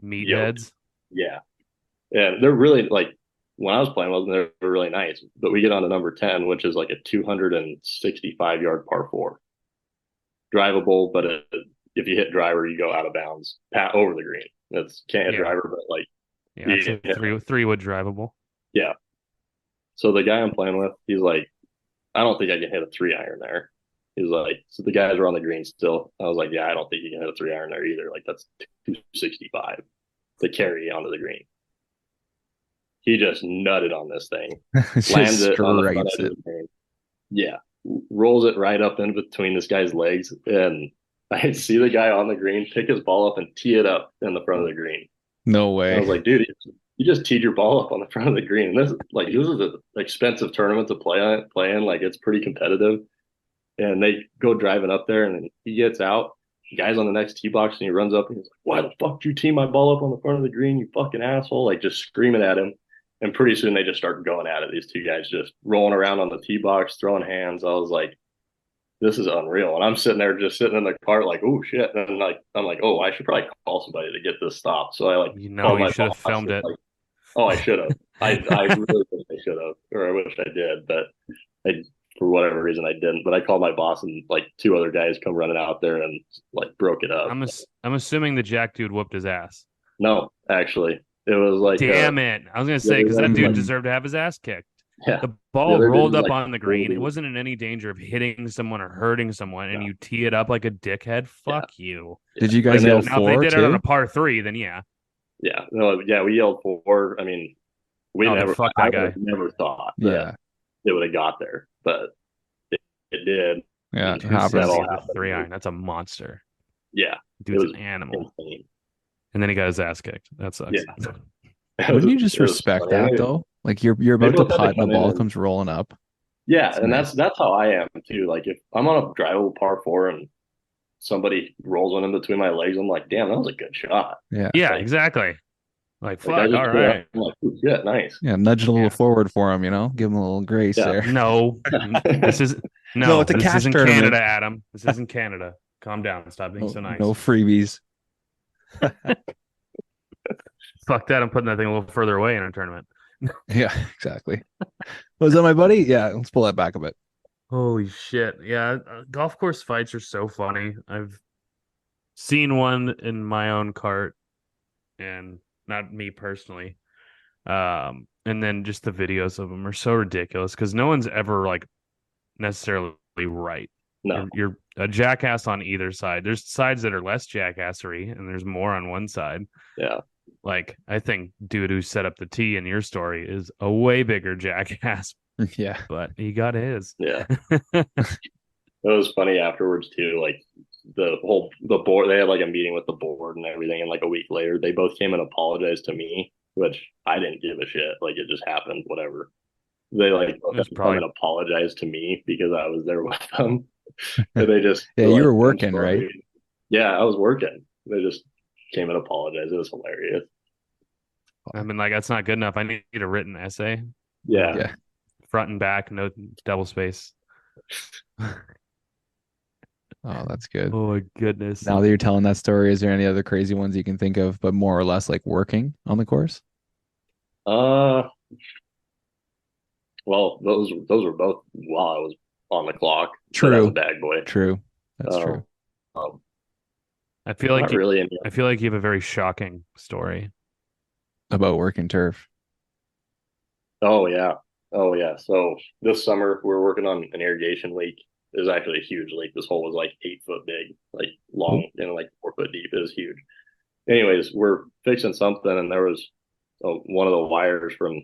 meatheads.
Yeah. And they're really, like, when I was playing with them, they were really nice. But we get on to number 10, which is like a 265-yard par 4. Drivable, but if you hit driver, you go out of bounds, over the green. Can't hit driver, but like
Yeah, I'd say three wood drivable.
Yeah. So the guy I'm playing with, he's like, I don't think I can hit a 3-iron there. He's like, so the guys are on the green still. I was like, yeah, I don't think you can hit a 3-iron there either. Like that's 265 to carry onto the green. He just nutted on this thing, lands it on the front edge of the green. Yeah, rolls it right up in between this guy's legs, and I see the guy on the green pick his ball up and tee it up in the front of the green.
No way.
And I was like, dude, you just teed your ball up on the front of the green. And this is an expensive tournament to play in. Like it's pretty competitive. And they go driving up there, and then he gets out. The guy's on the next tee box, and he runs up and he's like, "Why the fuck did you tee my ball up on the front of the green, you fucking asshole?" Like just screaming at him. And pretty soon they just start going at it. These two guys just rolling around on the tee box, throwing hands. I was like, this is unreal. And I'm sitting there just sitting in the cart like, oh shit. And I'm like, oh, I should probably call somebody to get this stopped. So I
you should have filmed it.
Like, oh, I should have. I really wish I should have, or I wish I did, but for whatever reason I didn't. But I called my boss, and like 2 other guys come running out there and like broke it up.
I'm assuming the jack dude whooped his ass.
No, actually. It was like,
damn it! I was gonna say, because that dude deserved to have his ass kicked.
Yeah,
the ball rolled up on the green. It wasn't in any danger of hitting someone or hurting someone, and you tee it up like a dickhead. Fuck you.
Did you guys yell
now,
four?
If they did
too?
it on a par 3, then yeah.
Yeah, no, yeah, we yelled 4. I mean, we never
fuck that guy.
never thought that it would have got there, but it did.
Yeah,
it happens. 3-iron. That's a monster.
Yeah,
dude's an animal. Insane. And then he got his ass kicked. That sucks.
Yeah.
Wouldn't you just respect that though? Like you're about to putt and the ball comes rolling up.
Yeah, and that's how I am too. Like if I'm on a drivable par 4 and somebody rolls one in between my legs, I'm like, damn, that was a good shot.
Yeah.
Yeah, exactly. Like fuck, all right.
I'm like, yeah, nice.
Yeah, nudge it a little forward for him, give him a little grace there.
No. This is
it's a
this
cash
isn't
tournament.
Canada, Adam. This isn't Canada. Calm down. Stop being so nice.
No freebies.
Fuck that. I'm putting that thing a little further away in a tournament.
Yeah, exactly. Was that my buddy? Yeah, let's pull that back a bit.
Holy shit. Yeah, golf course fights are so funny. I've seen one in my own cart, and not me personally. And then just the videos of them are so ridiculous because no one's ever like necessarily right.
No.
You're a jackass on either side. There's sides that are less jackassery, and there's more on one side.
Yeah. Like,
I think dude who set up the tee in your story is a way bigger jackass.
Yeah.
But he got his.
Yeah. It was funny afterwards too. Like the board, they had like a meeting with the board and everything. And like a week later, they both came and apologized to me, which I didn't give a shit. Like it just happened, whatever. They like come and apologized to me because I was there with them. And they just
yeah, you were working, right?
Yeah, I was working. They just came and apologized. It was hilarious.
I mean, like that's not good enough. I need a written essay.
Yeah.
Front and back, no double space.
Oh, that's good.
Oh my goodness.
Now that you're telling that story, is there any other crazy ones you can think of, but more or less like working on the course?
Well, those were both while I was on the clock.
True.
Bag boy.
True. That's true.
I feel like
I
feel like you have a very shocking story
about working turf.
Oh yeah. So this summer we're working on an irrigation leak. It was actually a huge leak. This hole was like 8 foot big, like long and like 4 foot deep. It was huge. Anyways, we're fixing something, and there was one of the wires from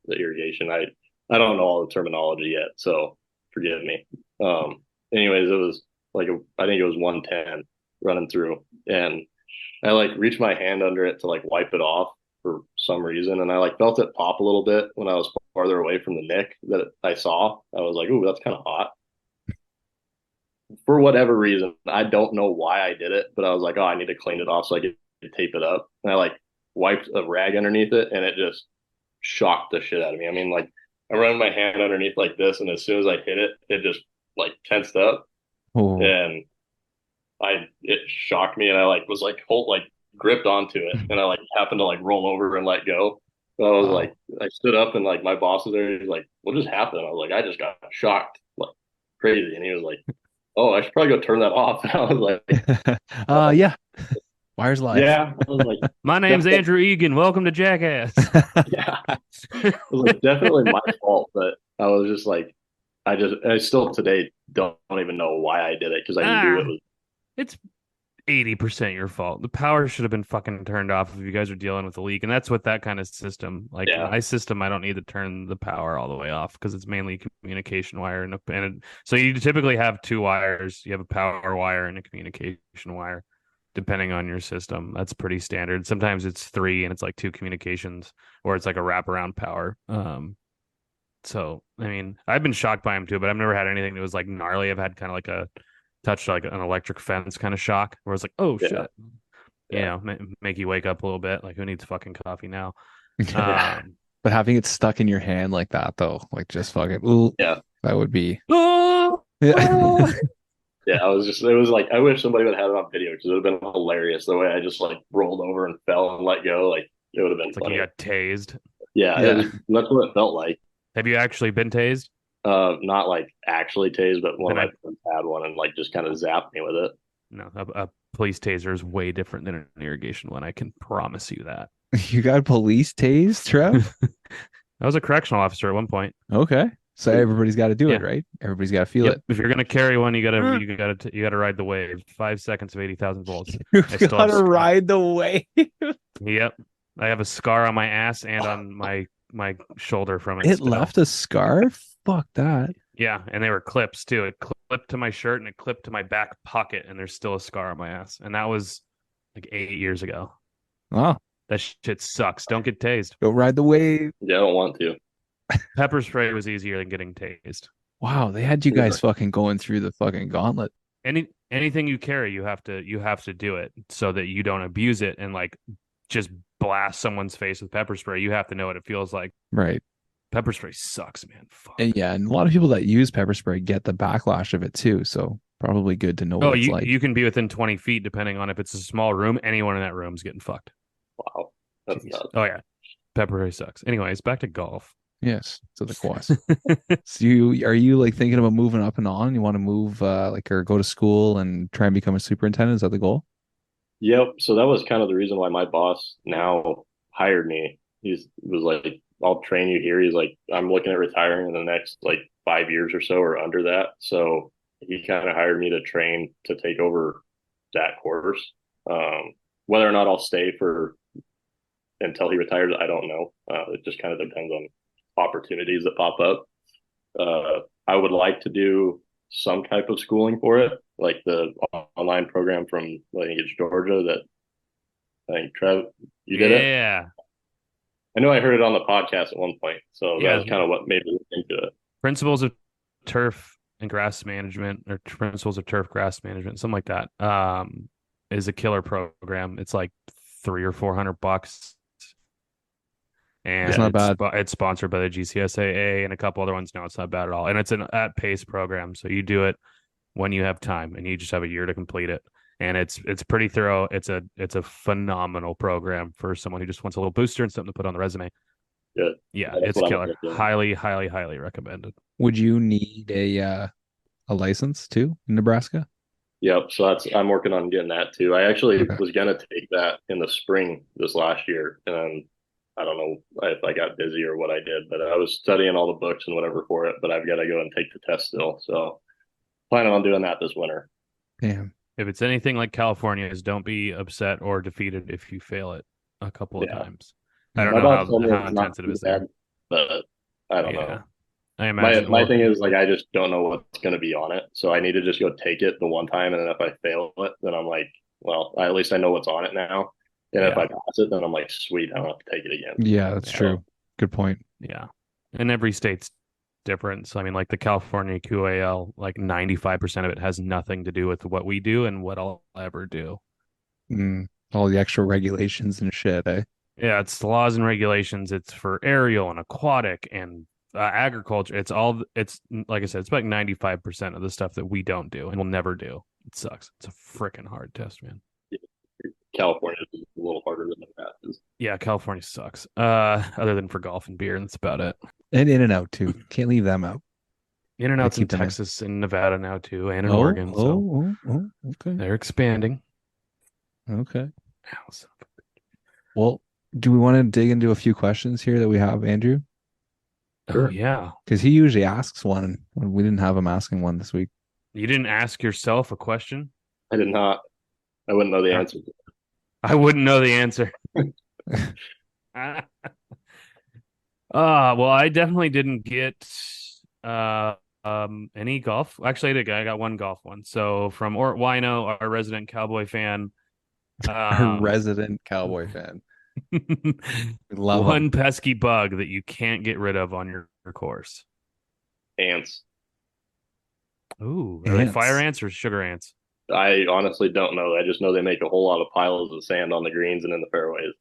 the irrigation. I don't know all the terminology yet, so forgive me. Anyways, it was like I think it was 110 running through, and I like reached my hand under it to like wipe it off for some reason, and I like felt it pop a little bit when I was farther away from the nick that I saw. I was like, "Ooh, that's kind of hot." For whatever reason, I don't know why I did it, but I was like, "Oh, I need to clean it off so I can tape it up." And I like wiped a rag underneath it, and it just shocked the shit out of me. I mean, like I ran my hand underneath like this, and as soon as I hit it, it just like tensed up, and it shocked me, and I like was like gripped onto it, and I like happened to like roll over and let go. So I was like, I stood up, and like my boss was there. He's like, "What just happened?" I was like, "I just got shocked like crazy," and he was like, "Oh, I should probably go turn that off." And I was like,
yeah. Wire's live.
Yeah, I was like,
My name's Andrew Egan. Welcome to Jackass.
yeah, it was like definitely my fault, but I was just like, I still today don't even know why I did it because I knew it was.
It's 80% your fault. The power should have been fucking turned off if you guys are dealing with a leak. And that's what that kind of system, like
Yeah.
my system, I don't need to turn the power all the way off because it's mainly communication wire. So you typically have two wires. You have a power wire and a communication wire, depending on your system. That's pretty standard. Sometimes it's three and it's like two communications, or it's like a wraparound power. So, I mean, I've been shocked by them too, but I've never had anything that was like gnarly. I've had kind of like a touch, like an electric fence kind of shock where it's like, oh shit, make you wake up a little bit. Like, who needs fucking coffee now?
But having it stuck in your hand like that, though, like just fucking, ooh,
Yeah.
that would be.
Oh,
Yeah.
Yeah, it was like, I wish somebody would have had it on video because it would have been hilarious the way I just like rolled over and fell and let go. Like, it would have been
it's like
funny.
you got tased.
Yeah,
Yeah.
that's what it felt like.
Have you actually been tased?
Not like actually tased, but one
Then
of my friends had one and like just kind of zapped me with it.
No, a police taser is way different than an irrigation one. I can promise you that.
You got police tased, Trev?
I was a correctional officer at one point.
Okay. So everybody's got to do it,
Yeah.
right? Everybody's got to feel
Yep.
it.
If you're gonna carry one, you gotta ride the wave. 5 seconds of 80,000 volts.
You
I still
got to
have-
ride the wave.
Yep. I have a scar on my ass and on my shoulder from it.
It
still.
left a scar? Fuck that.
Yeah, and they were clips too. It clipped to my shirt and it clipped to my back pocket, and there's still a scar on my ass. And that was like 8 years ago.
Wow.
That shit sucks. Don't get tased.
Go ride the wave.
Yeah, I don't want to.
Pepper spray was easier than getting tased.
Wow. They had you guys fucking going through the fucking gauntlet.
Anything you carry, you have to do it so that you don't abuse it and like just blast someone's face with pepper spray. You have to know what it feels like.
Right.
Pepper spray sucks, man. Fuck.
And yeah, and a lot of people that use pepper spray get the backlash of it too. So probably good to know what it's like.
You can be within 20 feet depending on if it's a small room. Anyone in that room is getting fucked.
Wow, that's
Jeez.
nuts.
Oh yeah, pepper spray sucks. Anyways, back to golf.
Yes, to the quest. So are you like thinking about moving up and on? You want to move or go to school and try and become a superintendent? Is that the goal?
Yep. So that was kind of the reason why my boss now hired me. He was like, I'll train you here. He's like, I'm looking at retiring in the next like 5 years or so or under that. So he kind of hired me to train to take over that course. Whether or not I'll stay until he retires, I don't know. It just kind of depends on opportunities that pop up. I would like to do some type of schooling for it, like the online program from, I think it's Georgia that I think Trev, you did it?
Yeah.
I know I heard it on the podcast at one point, so
Yeah.
that was kind of what made me look into it.
Principles of turf and grass management, or principles of turf grass management, something like that. Is a killer program. It's like $300 or $400. And
It's not bad.
It's sponsored by the GCSAA and a couple other ones. No, it's not bad at all. And it's an at pace program. So you do it when you have time and you just have a year to complete it. And it's pretty thorough. It's a phenomenal program for someone who just wants a little booster and something to put on the resume.
Good.
Yeah,
That's
it's
what I'm
killer.
looking for.
Highly, highly, highly recommended.
Would you need a license too in Nebraska?
Yep. So I'm working on getting that too. I actually
Okay.
was going to take that in the spring this last year. And then I don't know if I got busy or what I did, but I was studying all the books and whatever for it, but I've got to go and take the test still. So planning on doing that this winter.
Damn.
If it's anything like California's, don't be upset or defeated if you fail it a couple of
Yeah.
times. I don't
My
know
boss told me
how
it's not
intensive it
too
is there.
bad, but I don't
Yeah.
know.
I imagine
My thing is like I just don't know what's going to be on it, so I need to just go take it the one time, and then if I fail it, then I'm like, well, at least I know what's on it now. And if
Yeah.
I pass it, then I'm like, sweet, I don't have to take it again.
Yeah, that's
Yeah.
true. Good point.
Yeah. And every state's different. So I mean, like the California QAL, like 95% of it has nothing to do with what we do and what I'll ever do.
All the extra regulations and shit, eh?
Yeah, it's the laws and regulations. It's for aerial and aquatic and agriculture. It's like I said, it's like 95% of the stuff that we don't do and will never do. It sucks. It's a freaking hard test, man.
California is a little harder than that.
Yeah, California sucks. Other than for golf and beer, and that's about it.
And in and out too. Can't leave them out.
In and outs in
keep them in.
Texas and Nevada now too, and in Oregon. So
Okay.
they're expanding.
Okay. Well, do we want to dig into a few questions here that we have, Andrew?
Oh, yeah.
Because he usually asks one when we didn't have him asking one this week.
You didn't ask yourself a question?
I did not. I wouldn't know the answer.
I wouldn't know the answer. Well, I definitely didn't get any golf. Actually, I did. I got one golf one. So from Ort Wino, our resident Cowboy fan.
Our resident Cowboy fan. We love
one
him.
pesky bug that you can't get rid of on your course.
Ants.
Ooh, are they
Ants.
fire ants or sugar ants?
I honestly don't know. I just know they make a whole lot of piles of sand on the greens and in the fairways.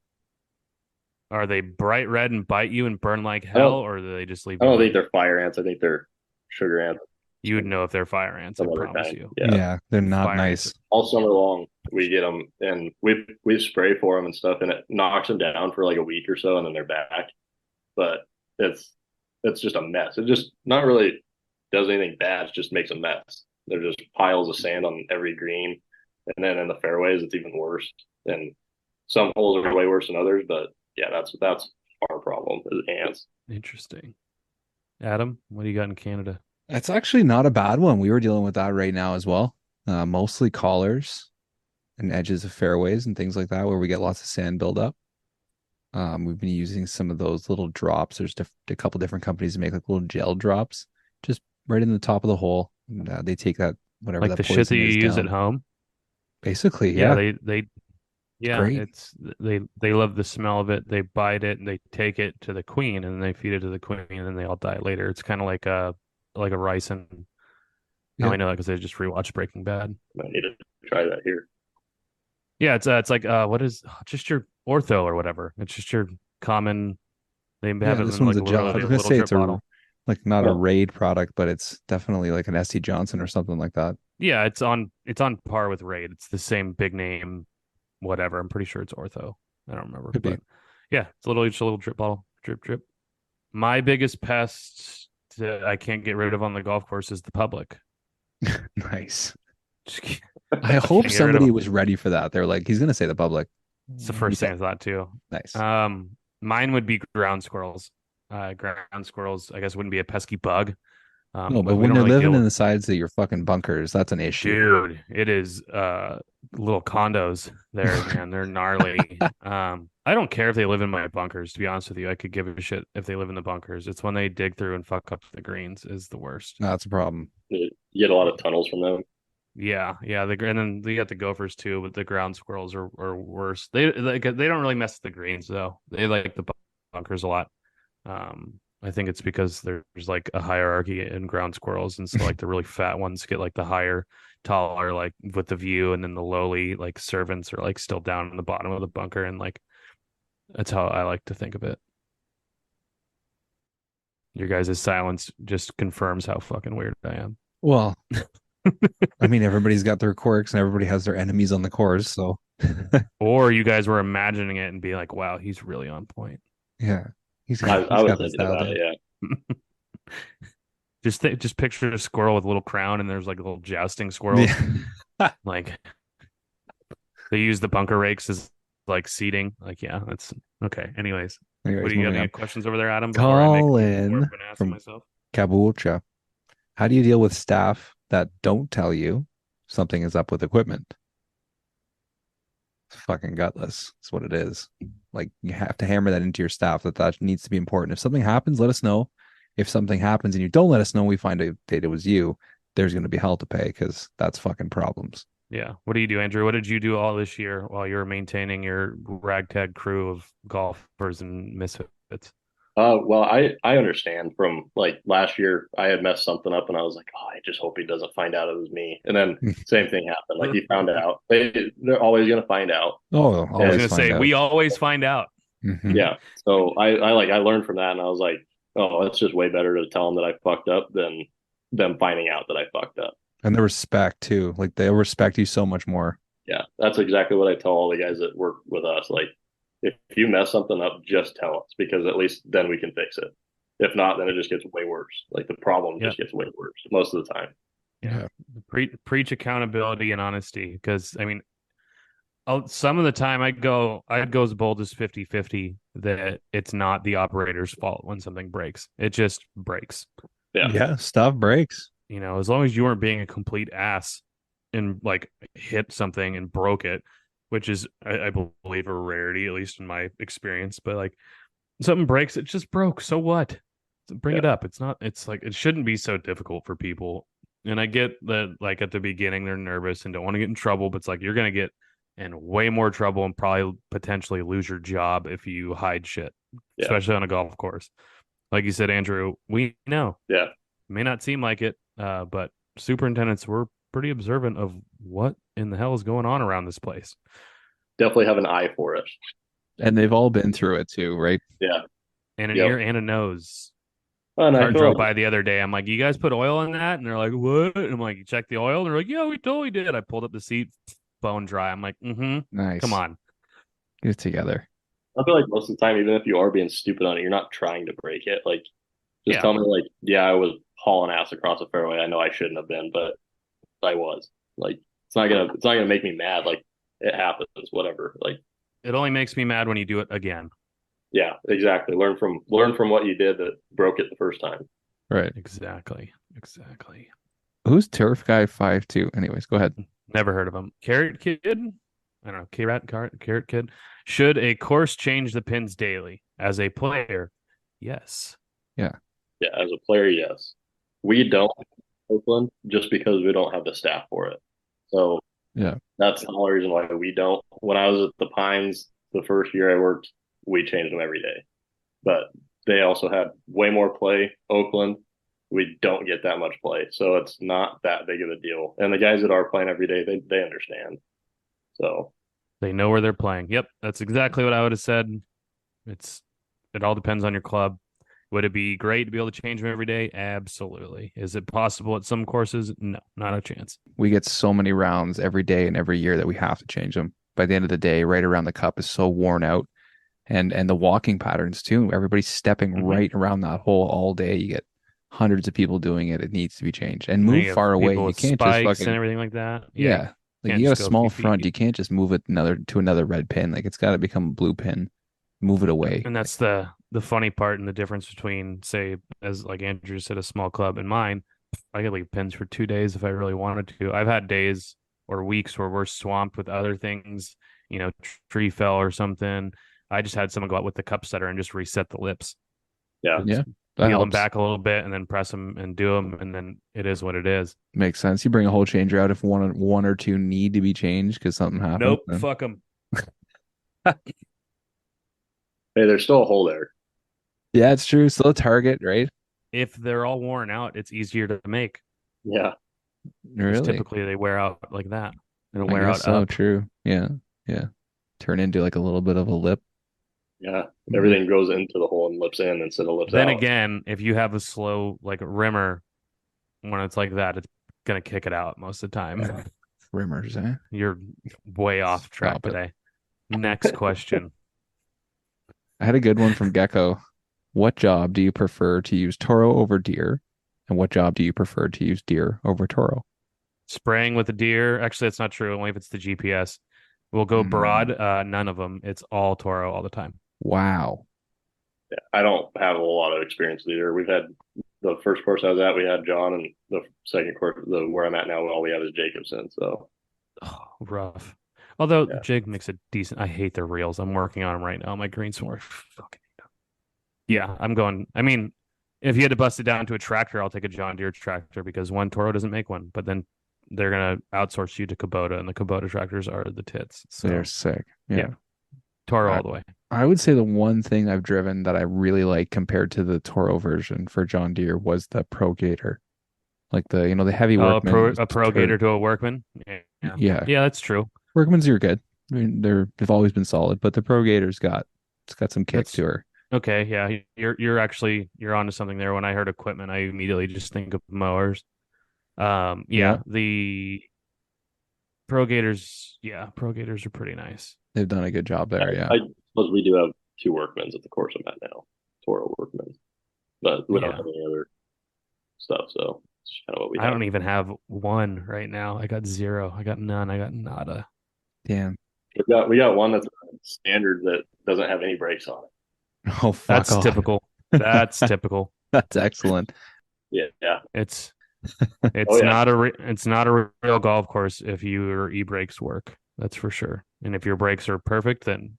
Are they bright red and bite you and burn like hell, or do they just leave
I
you
don't think
alone?
they're fire ants. I think they're sugar ants.
You would know if they're fire ants, I
Some other
promise
kind.
you.
Yeah.
They're not
Fire
nice.
ants.
All summer long, we get them, and we spray for them and stuff, and it knocks them down for like a week or so, and then they're back. But it's just a mess. It just not really does anything bad. It just makes a mess. They're just piles of sand on every green, and then in the fairways, it's even worse. And some holes are way worse than others, but yeah, that's our problem is ants.
Interesting. Adam, what do you got in Canada?
It's actually not a bad one. We were dealing with that right now as well. Mostly collars and edges of fairways and things like that where we get lots of sand buildup. We've been using some of those little drops. There's a couple different companies that make like little gel drops just right in the top of the hole. And, they take that whatever
Like
that
the shit that
poison
you
is
use
down.
at home?
Basically,
Yeah,
yeah. Great.
They love the smell of it. They bite it and they take it to the queen and then they feed it to the queen and then they all die later. It's kind of like a ricin. I
Yeah.
only know that because I just rewatched Breaking Bad.
I need to try that here.
Yeah, it's like what is just your ortho or whatever. It's just your common. They have
Yeah,
it
this
in
one's
like
a gel. I
literally
was
a
gonna
little
say
drip
it's
bottle.
not a
Oh.
Raid product, but it's definitely like an SC Johnson or something like that.
Yeah, it's on par with Raid. It's the same big name, whatever. I'm pretty sure it's ortho. I don't remember,
Could be.
but yeah, it's literally just a little drip bottle, drip drip. My biggest pest that I can't get rid of on the golf course is the public.
Nice.
Just can't-
I hope
can't get rid of
somebody
them.
was ready for that. They're like, he's gonna say the public.
It's the first thing I thought too.
Nice.
Mine would be ground squirrels. Ground squirrels, I guess, wouldn't be a pesky bug.
No, but
we
when
don't
they're
really
living
deal
in
with-
the sides of your fucking bunkers, that's an issue.
Dude, it is little condos there, man. They're gnarly. I don't care if they live in my bunkers, to be honest with you. I could give a shit if they live in the bunkers. It's when they dig through and fuck up the greens is the worst.
That's a problem.
You get a lot of tunnels from them.
Yeah. And then you got the gophers too, but the ground squirrels are worse. They don't really mess with the greens though. They like the bunkers a lot. I think it's because there's like a hierarchy in ground squirrels, and so like the really fat ones get like the higher, taller, like with the view, and then the lowly like servants are like still down in the bottom of the bunker, and like that's how I like to think of it. Your guys' silence just confirms how fucking weird I am.
Well, I mean, everybody's got their quirks and everybody has their enemies on the course. So,
Or you guys were imagining it and be like, "Wow, he's really on point."
yeah, he's
I
got
was
the
thinking
style
about
down.
it. Yeah.
Just picture a squirrel with a little crown, and there's like a little jousting squirrel.
Yeah.
Like they use the bunker rakes as like seating. Like, yeah, that's okay. Anyways,
Anyways,
what do you got?
moving
Any
on.
questions over there, Adam? Before I
Colin
been asking
from
myself.
Caboolture. How do you deal with staff that don't tell you something is up with equipment? It's fucking gutless. That's what it is. Like you have to hammer that into your staff that needs to be important. If something happens, let us know. If something happens and you don't let us know, we find out that it was you. There's going to be hell to pay because that's fucking problems.
Yeah. What do you do, Andrew? What did you do all this year while you were maintaining your ragtag crew of golfers and misfits?
Well, I understand from like last year, I had messed something up and I was like, oh, I just hope he doesn't find out it was me. And then same thing happened. Like he found out. They're always going to find out.
Oh,
I was
always
gonna say
find out.
we always find out.
Mhm.
Yeah. So I learned from that and I was like, oh, it's just way better to tell them that I fucked up than them finding out that I fucked up.
And the respect too. Like they'll respect you so much more.
Yeah. That's exactly what I tell all the guys that work with us. Like, if you mess something up, just tell us because at least then we can fix it. If not, then it just gets way worse. Like the problem just gets way worse most of the time.
Yeah. Preach accountability and honesty because I mean, some of the time I'd go as bold as 50-50 that it's not the operator's fault when something breaks. It just breaks.
Yeah.
Stuff breaks.
As long as you weren't being a complete ass and like hit something and broke it, which is I believe a rarity, at least in my experience. But like something breaks, it just broke. So what? Bring it up. It's like it shouldn't be so difficult for people. And I get that like at the beginning they're nervous and don't want to get in trouble, but it's like you're gonna get in way more trouble and probably potentially lose your job if you hide shit, especially on a golf course. Like you said, Andrew, we know.
Yeah.
It may not seem like it, but superintendents were pretty observant of what in the hell is going on around this place.
Definitely have an eye for it.
And they've all been through it too, right?
Yeah.
And an ear and a nose.
And I
Car
feel
drove
like,
by the other day. I'm like, you guys put oil in that? And they're like, what? And I'm like, you check the oil? And they're like, yeah, we totally did. I pulled up the seat, bone dry. I'm like,
Nice.
come on.
Get it together.
I feel like most of the time, even if you are being stupid on it, you're not trying to break it. Like, just tell me, like, yeah, I was hauling ass across the fairway. I know I shouldn't have been, but I was. Like, it's not gonna make me mad. Like, it happens, whatever. Like,
it only makes me mad when you do it again.
Yeah, exactly. Learn from what you did that broke it the first time.
Right.
Exactly.
Who's Turf Guy 5'2"? Anyways, go ahead.
Never heard of him. Carrot Kid? I don't know. Carrot Kid. Should a course change the pins daily? As a player, yes.
Yeah, as a player, yes. We don't in Oakland just because we don't have the staff for it. So
yeah,
that's the whole reason why we don't. When I was at the Pines the first year I worked, we changed them every day. But they also had way more play. Oakland, we don't get that much play. So it's not that big of a deal. And the guys that are playing every day, they understand. So
they know where they're playing. Yep, that's exactly what I would have said. It all depends on your club. Would it be great to be able to change them every day? Absolutely. Is it possible at some courses? No, not a chance.
We get so many rounds every day and every year that we have to change them. By the end of the day, right around the cup is so worn out. And the walking patterns too. Everybody's stepping right around that hole all day. You get hundreds of people doing it. It needs to be changed. And move far away. You can't just fucking
and everything like that.
Yeah. Like you got a small front. You can't just move it to another red pin. Like it's got to become a blue pin. Move it away.
And that's the funny part and the difference between, say, as like Andrew said, a small club and mine. I could leave pins for 2 days if I really wanted to. I've had days or weeks where we're swamped with other things, tree fell or something. I just had someone go out with the cup setter and just reset the lips.
Yeah.
Peel them back a little bit and then press them and do them. And then it is what it is.
Makes sense. You bring a hole changer out if one or two need to be changed because something happened.
Nope. Then... Fuck them.
Hey, there's still a hole there.
Yeah, it's true. Still a target, right?
If they're all worn out, it's easier to make.
Yeah.
Really?
Typically they wear out like that. And
wear out so up. True. Yeah. Turn into like a little bit of a lip.
Yeah, everything goes into the hole and lips in instead of lips
then
out.
Then again, if you have a slow like rimmer, when it's like that, it's gonna kick it out most of the time.
Yeah. Rimmers, eh?
You're way off track today. Next question.
I had a good one from Gecko. What job do you prefer to use Toro over deer? And what job do you prefer to use deer over Toro?
Spraying with a deer. Actually, that's not true. Only if it's the GPS. We'll go broad. None of them. It's all Toro all the time.
Wow.
Yeah, I don't have a lot of experience either. We've had the first course I was at, we had John, and the second course, where I'm at now, all we have is Jacobson. So
rough. Although Jake makes a decent. I hate their reels. I'm working on them right now. My green sword. Fucking. Yeah, I'm going. I mean, if you had to bust it down to a tractor, I'll take a John Deere tractor because one Toro doesn't make one. But then they're gonna outsource you to Kubota, and the Kubota tractors are the tits. So
they're sick. Yeah.
Toro all the way.
I would say the one thing I've driven that I really like compared to the Toro version for John Deere was the Pro Gator, like the the heavy workman.
A Pro Gator to a workman. Yeah, that's true.
Workmans are good. I mean, they've always been solid, but the Pro Gator's got some kick to her.
Okay, yeah, you're onto something there. When I heard equipment, I immediately just think of mowers. The Pro Gators, Pro Gators are pretty nice.
They've done a good job there.
I suppose we do have 2 workmans at the course I'm at now, Toro workmen, but we don't have any other stuff. So it's kind of what we
don't even have one right now. I got 0. I got none. I got nada.
Damn.
We got one that's standard that doesn't have any brakes on it.
Oh, fuck
That's
off.
typical. That's typical.
That's excellent.
Yeah, yeah.
It's
Oh, yeah.
it's not a real golf course if your e-brakes work. That's for sure. And if your brakes are perfect, then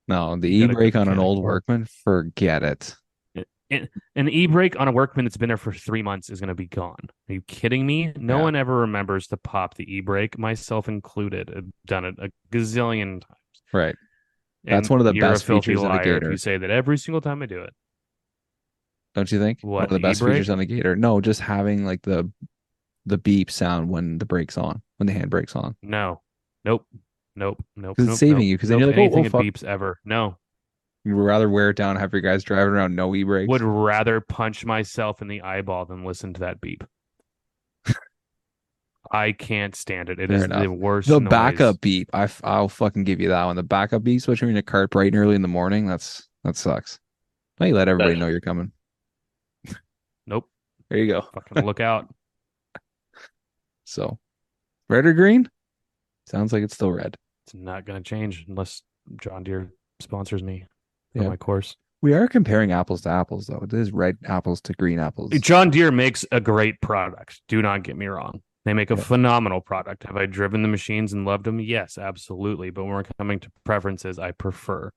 No, the
you got a
e-brake
good
on an
mechanic
old
for it.
Workman, forget it.
An e-brake on a Workman that's been there for 3 months is going to be gone. Are you kidding me? No
Yeah.
one ever remembers to pop the e-brake, myself included. I've done it a gazillion times.
Right.
And
That's one of the
you're
best
a filthy
features of a
liar if
Gator.
you say that every single time I do it.
Don't you think? One
What,
of the
the
best
e-brake?
features on the Gator. No, just having like the beep sound when the brake's on, when the hand brake's on.
No. Nope. Nope. Nope.
Because
Nope.
it's saving
Nope.
you. Because then
Nope.
you're like, oh,
Anything it
fuck.
beeps ever. No.
You'd rather wear it down, have your guys driving around no e-brakes.
Would rather punch myself in the eyeball than listen to that beep. I can't stand it. It
Fair
is
enough.
the worst
The
noise.
backup beep, I'll fucking give you that one. The backup beep, especially when you're in a cart bright and early in the morning, that sucks. Why you let everybody know you're coming?
Nope.
There you go.
Fucking look out.
So, red or green? Sounds like it's still red.
It's not going to change unless John Deere sponsors me for
Yeah.
my course.
We are comparing apples to apples, though. It is red apples to green apples.
John Deere makes a great product. Do not get me wrong. They make a
Yeah.
phenomenal product. Have I driven the machines and loved them? Yes, absolutely. But when we're coming to preferences, I prefer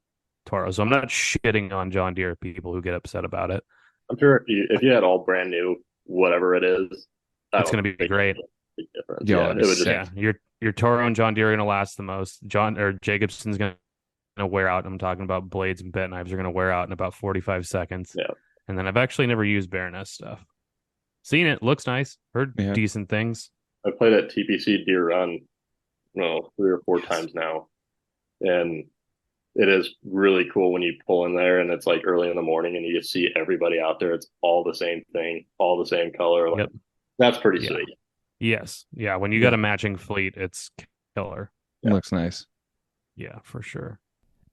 Toro. So I'm not shitting on John Deere people who get upset about it.
I'm sure if you had all brand new, whatever it is,
It's going to be great.
Big difference.
Yo,
Yeah,
it'd
it
be
would just
sick.
Yeah, your Toro and John Deere are going to last the most. Jacobson's going to wear out. I'm talking about blades and bent knives are going to wear out in about 45 seconds.
Yeah.
And then I've actually never used Baroness stuff. Seen it, looks nice. Heard
Yeah.
decent things.
I played at TPC Deer Run, 3 or 4 times now, and it is really cool when you pull in there and it's like early in the morning and you just see everybody out there. It's all the same thing, all the same color. Like,
Yep.
That's pretty
Yeah.
sweet.
Yes. Yeah. When you
Yeah.
got a matching fleet, it's killer.
It looks nice.
Yeah, for sure.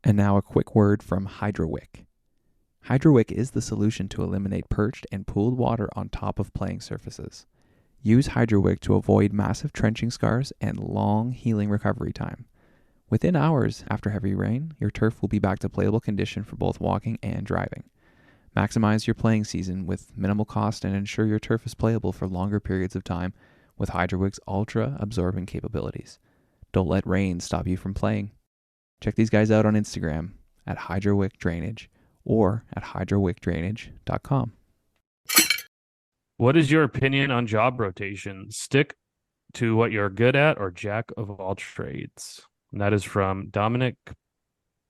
And now a quick word from Hydrowick. Hydrowick is the solution to eliminate perched and pooled water on top of playing surfaces. Use Hydrowick to avoid massive trenching scars and long healing recovery time. Within hours after heavy rain, your turf will be back to playable condition for both walking and driving. Maximize your playing season with minimal cost and ensure your turf is playable for longer periods of time with Hydrowick's ultra-absorbing capabilities. Don't let rain stop you from playing. Check these guys out on Instagram at Hydrowick Drainage or at hydrowickdrainage.com.
What is your opinion on job rotation? Stick to what you're good at or jack of all trades? And that is from Dominic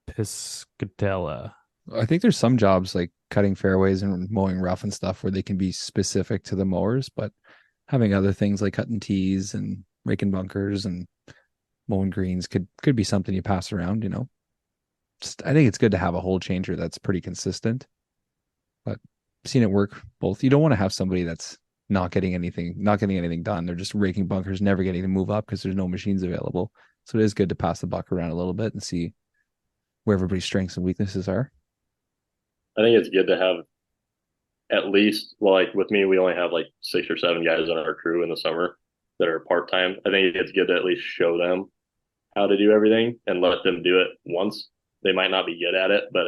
Piscatella.
I think there's some jobs like cutting fairways and mowing rough and stuff where they can be specific to the mowers, but having other things like cutting tees and raking bunkers and mowing greens could be something you pass around, Just, I think it's good to have a hole changer that's pretty consistent, but I've seen it work both. You don't want to have somebody that's not getting anything done. They're just raking bunkers, never getting to move up because there's no machines available. So it is good to pass the buck around a little bit and see where everybody's strengths and weaknesses are.
I think it's good to have at least, well, like with me, we only have like 6 or 7 guys on our crew in the summer that are part-time. I think it's good to at least show them how to do everything and let them do it once. They might not be good at it, but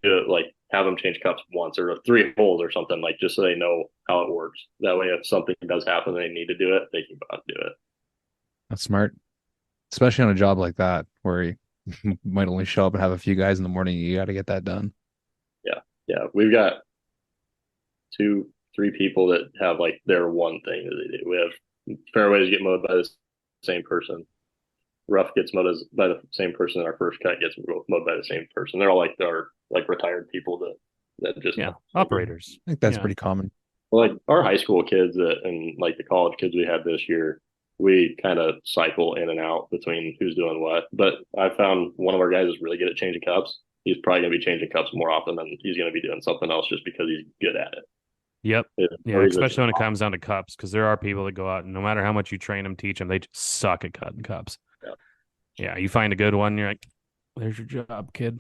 do it, like have them change cups once or 3 holes or something, like just so they know how it works. That way, if something does happen, they need to do it, they can go out and do it.
That's smart, especially on a job like that where you might only show up and have a few guys in the morning. You got to get that done.
Yeah, we've got 2-3 people that have like their one thing that they do. We have fairways get mowed by the same person. Rough gets mowed by the same person, and our first cut gets mowed by the same person. They're all like our retired people that just
operators.
I think that's
Yeah.
pretty common.
Well, like our high school kids and like the college kids we had this year, we kind of cycle in and out between who's doing what. But I found one of our guys is really good at changing cups. He's probably going to be changing cups more often than he's going to be doing something else just because he's good at it.
Yep. Yeah,
Or he's
especially when it comes down to cups, because there are people that go out and no matter how much you train them, teach them, they just suck at cutting cups.
Yeah.
Yeah, you find a good one, you're like, there's your job, kid.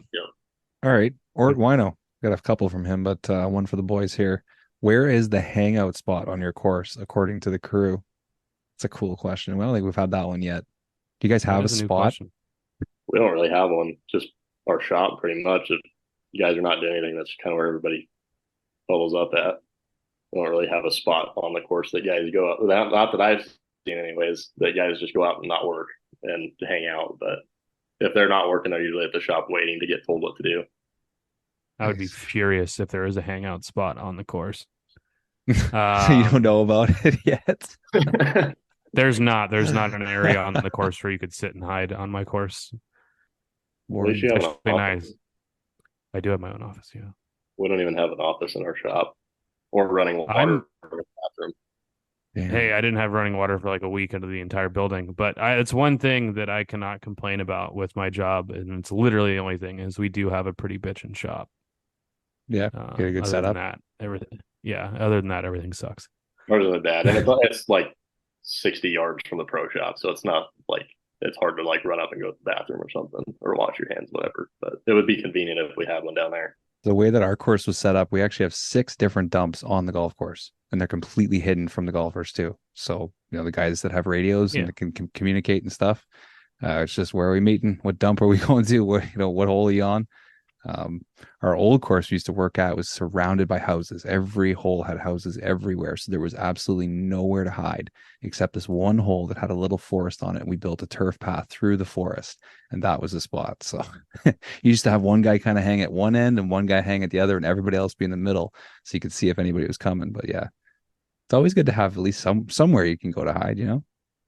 All right. Ort Wino. Got a couple from him, but one for the boys here. Where is the hangout spot on your course, according to the crew? It's a cool question. I don't think we've had that one yet. Do you guys have
That
a
is new
spot?
question.
We don't really have one, just our shop pretty much. If you guys are not doing anything, that's kind of where everybody bubbles up at. We don't really have a spot on the course that guys go out. Not that I've seen anyways, that guys just go out and not work and hang out. But if they're not working, they're usually at the shop waiting to get told what to do.
I would be furious if there is a hangout spot on the course.
You don't know about it yet.
There's not an area on the course where you could sit and hide on my course.
At least you have an
Actually,
office.
nice. I do have my own office. Yeah.
We don't even have an office in our shop or running water in the bathroom.
Damn.
Hey, I didn't have running water for like a week into the entire building, but it's one thing that I cannot complain about with my job, and it's literally the only thing is we do have a pretty bitchin' shop.
Yeah, get a good setup.
Other than that, everything sucks.
Ours isn't bad, and it's like 60 yards from the pro shop, so it's not like it's hard to like run up and go to the bathroom or something or wash your hands, whatever. But it would be convenient if we had one down there.
The way that our course was set up, we actually have 6 different dumps on the golf course, and they're completely hidden from the golfers too. So, the guys that have radios and can communicate and stuff, it's just where are we meeting? What dump are we going to? What hole are you on? Our old course we used to work at was surrounded by houses. Every hole had houses everywhere. So there was absolutely nowhere to hide except this one hole that had a little forest on it. And we built a turf path through the forest, and that was the spot. So you used to have one guy kind of hang at one end and one guy hang at the other and everybody else be in the middle. So you could see if anybody was coming. But yeah, it's always good to have at least somewhere you can go to hide,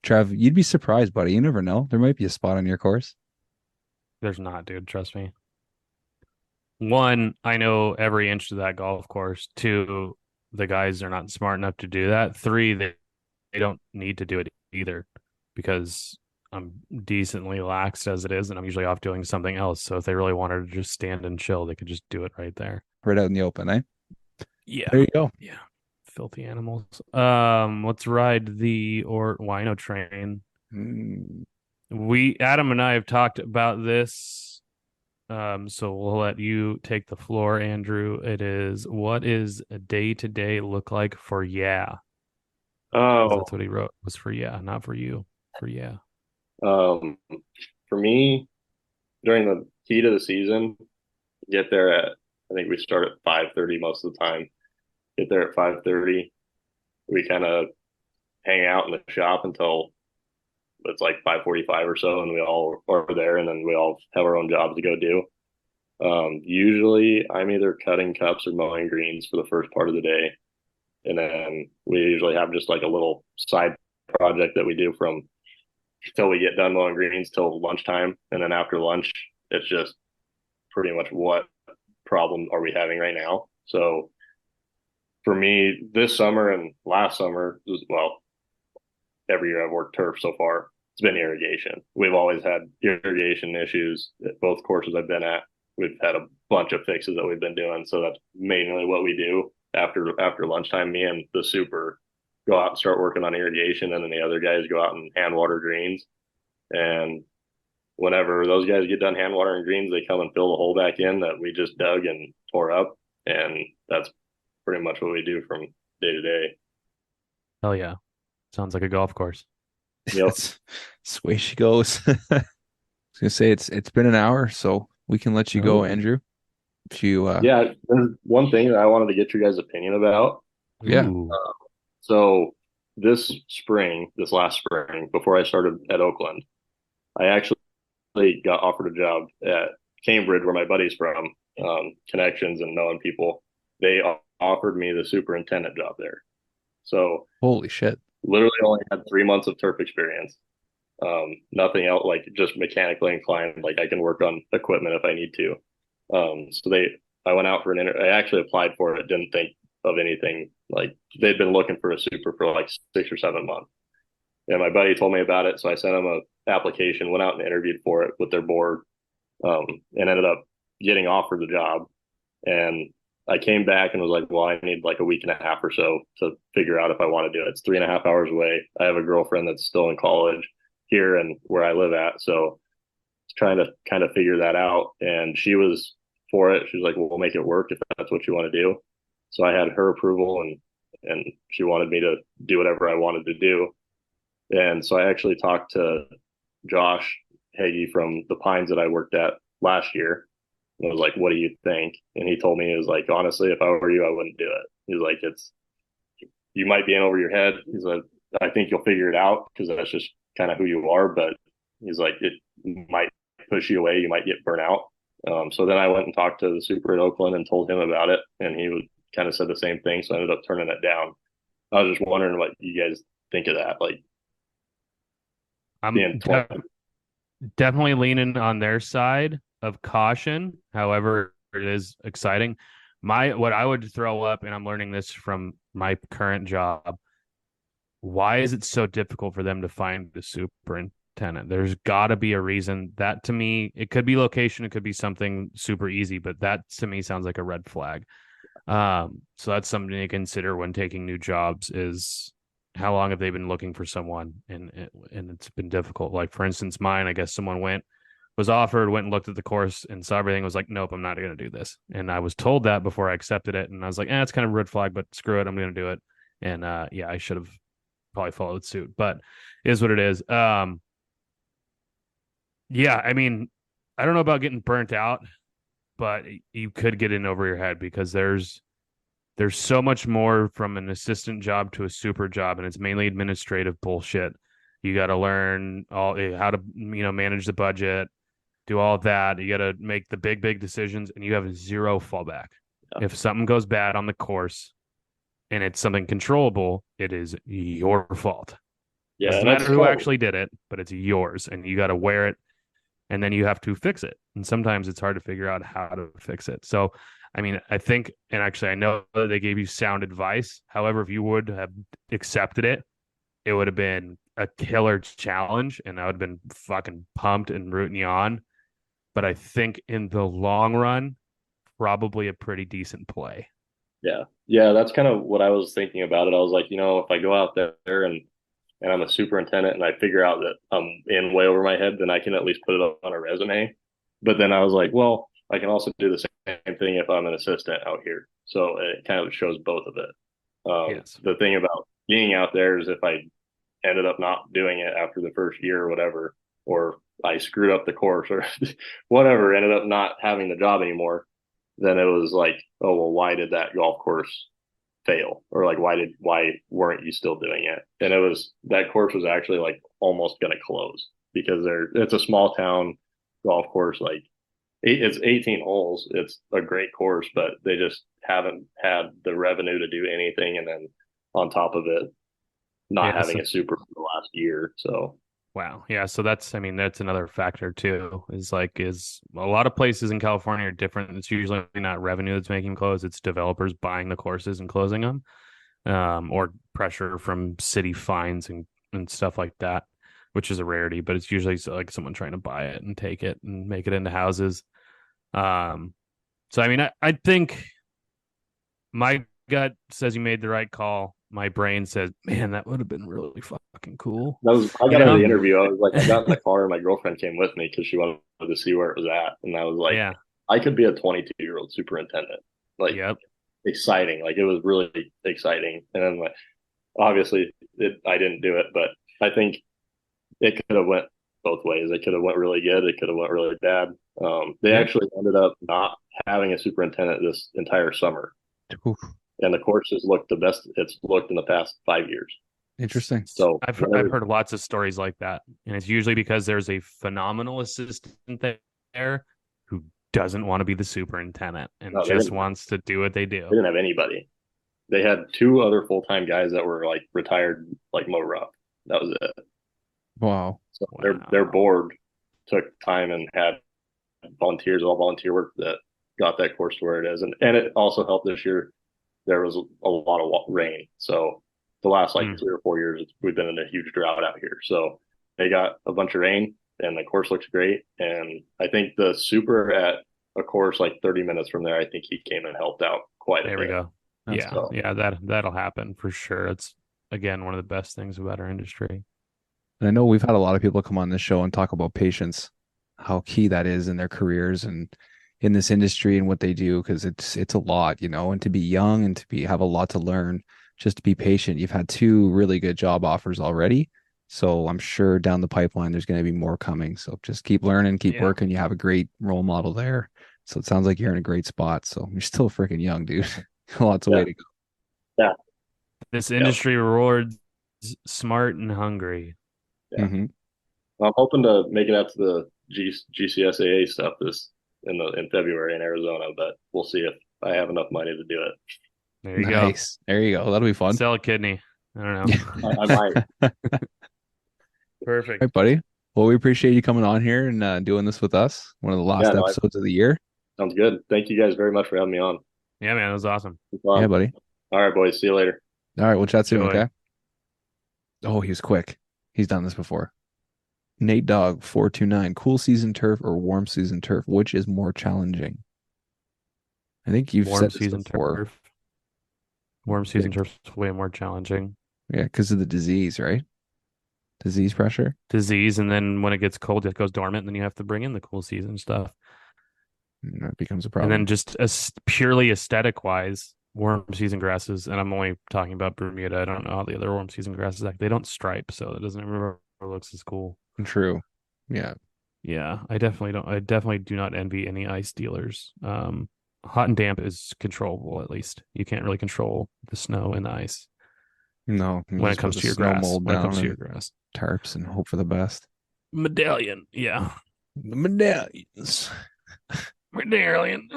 Trev, you'd be surprised, buddy. You never know. There might be a spot on your course.
There's not, dude. Trust me. 1, I know every inch of that golf course. 2, the guys are not smart enough to do that. 3, they don't need to do it either because I'm decently laxed as it is, and I'm usually off doing something else. So if they really wanted to just stand and chill, they could just do it right there.
Right out in the open, eh?
Yeah.
There you go.
Yeah. Filthy animals. Let's ride the Wino train. Adam and I have talked about this. So we'll let you take the floor, Andrew. What is a day-to-day look like for
Oh,
that's what he wrote, was for not for you, for
for me, during the heat of the season, get there at, I think we start at 5:30 most of the time. Get there at 5:30. We kind of hang out in the shop until it's like 5:45 or so, and we all are there, and then we all have our own jobs to go do. Usually I'm either cutting cups or mowing greens for the first part of the day. And then we usually have just like a little side project that we do from till we get done mowing greens till lunchtime. And then after lunch, it's just pretty much what problem are we having right now. So for me, this summer and last summer, every year I've worked turf so far, it's been irrigation. We've always had irrigation issues at both courses I've been at. We've had a bunch of fixes that we've been doing. So that's mainly what we do after lunchtime. Me and the super go out and start working on irrigation, and then the other guys go out and hand water greens. And whenever those guys get done hand watering greens, they come and fill the hole back in that we just dug and tore up. And that's pretty much what we do from day to day.
Hell yeah. Sounds like a golf course.
Yep.
That's the way she goes. I was gonna say it's been an hour, so we can let you go, Andrew. If you
yeah, there's one thing that I wanted to get your guys' opinion about.
Yeah.
So this last spring, before I started at Oakland, I actually got offered a job at Cambridge, where my buddy's from, connections and knowing people. They offered me the superintendent job there. So
holy shit.
Literally only had 3 months of turf experience. Nothing else, like just mechanically inclined. Like I can work on equipment if I need to. I went out for an interview. I actually applied for it. Didn't think of anything. Like they'd been looking for a super for like 6 or 7 months. And my buddy told me about it. So I sent him an application, went out and interviewed for it with their board, and ended up getting offered the job. And I came back and was like, well, I need like a week and a half or so to figure out if I want to do it. It's 3.5 hours away. I have a girlfriend that's still in college here and where I live at. So trying to kind of figure that out. And she was for it. She was like, well, we'll make it work if that's what you want to do. So I had her approval, and she wanted me to do whatever I wanted to do. And so I actually talked to Josh Hagee from the Pines that I worked at last year. And I was like, what do you think? And he told me, he was like, honestly, if I were you, I wouldn't do it. He's like, you might be in over your head. He's like, I think you'll figure it out because that's just kind of who you are. But he's like, it might push you away. You might get burnt out. So then I went and talked to the super at Oakland and told him about it. And he kind of said the same thing. So I ended up turning it down. I was just wondering what you guys think of that. Like,
I'm definitely leaning on their side of caution. However, it is exciting. What I would throw up, and I'm learning this from my current job. Why is it so difficult for them to find the superintendent? There's got to be a reason. That to me, it could be location, it could be something super easy, but that to me sounds like a red flag. So that's something to consider when taking new jobs is how long have they been looking for someone, and it's been difficult. Like for instance, mine, I guess someone was offered, went and looked at the course and saw everything, was like, nope, I'm not going to do this. And I was told that before I accepted it. And I was like, it's kind of a red flag, but screw it, I'm going to do it. And yeah, I should have probably followed suit, but it is what it is. Yeah, I mean, I don't know about getting burnt out, but you could get in over your head because there's so much more from an assistant job to a super job, and it's mainly administrative bullshit. You got to learn how to, manage the budget, do all of that. You got to make the big decisions, and you have zero fallback. Yeah. If something goes bad on the course and it's something controllable, it is your fault. Yeah, doesn't matter who actually did it, but it's yours, and you got to wear it, and then you have to fix it. And sometimes it's hard to figure out how to fix it. So, I mean, I think, and actually I know that they gave you sound advice. However, if you would have accepted it, it would have been a killer challenge, and I would have been fucking pumped and rooting you on. But I think in the long run, probably a pretty decent play.
Yeah, that's kind of what I was thinking about it. I was like, if I go out there and I'm a superintendent and I figure out that I'm in way over my head, then I can at least put it on a resume. But then I was like, well, I can also do the same thing if I'm an assistant out here. So it kind of shows both of it. Yes. The thing about being out there is if I ended up not doing it after the first year or whatever, or I screwed up the course or whatever, ended up not having the job anymore, then it was like, oh, well, why did that golf course fail? Or like, why weren't you still doing it? And that course was actually like almost going to close because it's a small town golf course. Like it's 18 holes. It's a great course, but they just haven't had the revenue to do anything. And then on top of it, not having a super for the last year. So
wow. Yeah. So that's another factor too, is a lot of places in California are different. It's usually not revenue that's making them close. It's developers buying the courses and closing them, or pressure from city fines and stuff like that, which is a rarity, but it's usually like someone trying to buy it and take it and make it into houses. So, I think my gut says you made the right call. My brain says, man, that would have been really fucking cool.
I got out of the interview. I was like, I got in the car and my girlfriend came with me because she wanted to see where it was at. And I was like, yeah, I could be a 22-year-old superintendent. Like, yep. Exciting. Like, it was really exciting. And then, obviously, I didn't do it, but I think it could have went both ways. It could have went really good. It could have went really bad. They actually ended up not having a superintendent this entire summer. Oof. And the course has looked the best it's looked in the past 5 years.
Interesting.
So I've heard lots of stories like that, and it's usually because there's a phenomenal assistant there who doesn't want to be the superintendent and just wants to do what they do.
They didn't have anybody. They had 2 other full-time guys that were like retired, like mow rough. That was it.
Wow.
So their board took time and had volunteers, all volunteer work that got that course to where it is, and it also helped this year. There was a lot of rain. So the last 3 or 4 years, we've been in a huge drought out here. So they got a bunch of rain and the course looks great. And I think the super at a course like 30 minutes from there, I think he came and helped out quite a bit.
There we go. Yeah, that'll happen for sure. It's, again, one of the best things about our industry.
And I know we've had a lot of people come on this show and talk about patience, how key that is in their careers and in this industry and what they do, because it's a lot, and to be young and to have a lot to learn, just to be patient. You've had 2 really good job offers already, So I'm sure down the pipeline there's going to be more coming. So just keep learning, keep
Yeah.
working. You have a great role model there. So it sounds like you're in a great spot. So you're still freaking young, dude. Lots of
Yeah.
way to go.
Yeah.
This industry rewards smart and hungry.
Yeah.
Hmm.
I'm hoping to make it out to the GCSAA stuff in February in Arizona, but we'll see if I have enough money to do it.
There you
Nice. There you go. That'll be
go.
fun.
Sell a kidney. I don't know.
I might.
Perfect.
All right, buddy. Well, we appreciate you coming on here and doing this with us. One of the last
Yeah, no,
episodes of the year.
sounds good. Thank you guys very much for having me on.
Yeah, man, that was awesome.
Yeah, buddy.
All right, boys. See you later.
All right, we'll chat soon,
Enjoy.
okay? Oh, he was quick. He's done this before. Nate Dog 429. Cool season turf or warm season turf? Which is more challenging? I think you've
Warm
said this
season
before.
turf. Warm season turf is way more challenging.
Yeah, because of the disease, right? Disease pressure.
Disease, and then when it gets cold, it goes dormant, and then you have to bring in the cool season stuff.
And that becomes a
And
problem.
then just purely aesthetic wise, warm season grasses, and I'm only talking about Bermuda. I don't know how the other warm season grasses act. They don't stripe, so it doesn't ever looks as cool.
True. Yeah.
Yeah, I definitely don't. I definitely do not envy any ice dealers. Hot and damp is controllable. At least you can't really control the snow and the ice
No. You
when it
just
comes
put
to
the
your
snow
grass.
mold
When it
down
comes to your
and
grass,
tarps and hope for the best.
medallion. Yeah,
The medallions.
medallion.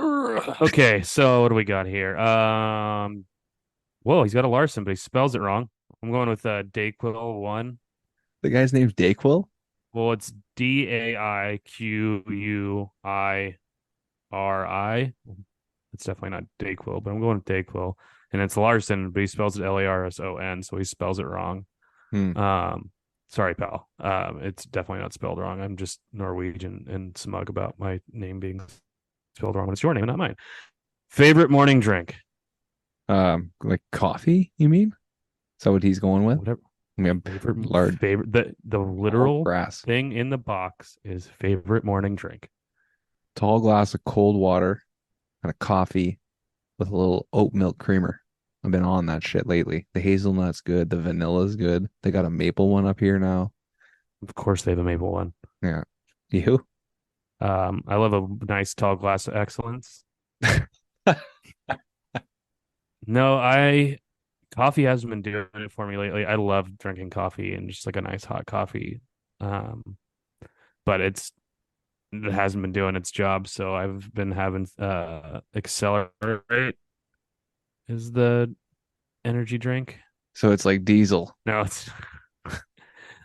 Okay, so what do we got here? Whoa, he's got a Larson, but he spells it wrong. I'm going with Dayquil 1.
The guy's name's Dayquil?
Well, it's Daiquiri. It's definitely not Dayquil, but I'm going with Dayquil. And it's Larson, but he spells it Larson, so he spells it wrong. Sorry, pal. It's definitely not spelled wrong. I'm just Norwegian and smug about my name being spelled wrong. It's your name, not mine. Favorite morning drink?
Like coffee, you mean? Is that what he's going with?
Whatever.
I mean,
Favorite. The literal
grass.
thing in the box is favorite morning drink.
Tall glass of cold water and a coffee with a little oat milk creamer. I've been on that shit lately. The hazelnut's good. The vanilla's good. They got a maple one up here now.
Of course, they have a maple one.
Yeah. You?
I love a nice tall glass of excellence. No, coffee hasn't been doing it for me lately. I love drinking coffee and just like a nice hot coffee. But it hasn't been doing its job, so I've been having Accelerate is the energy drink.
So it's like diesel.
No,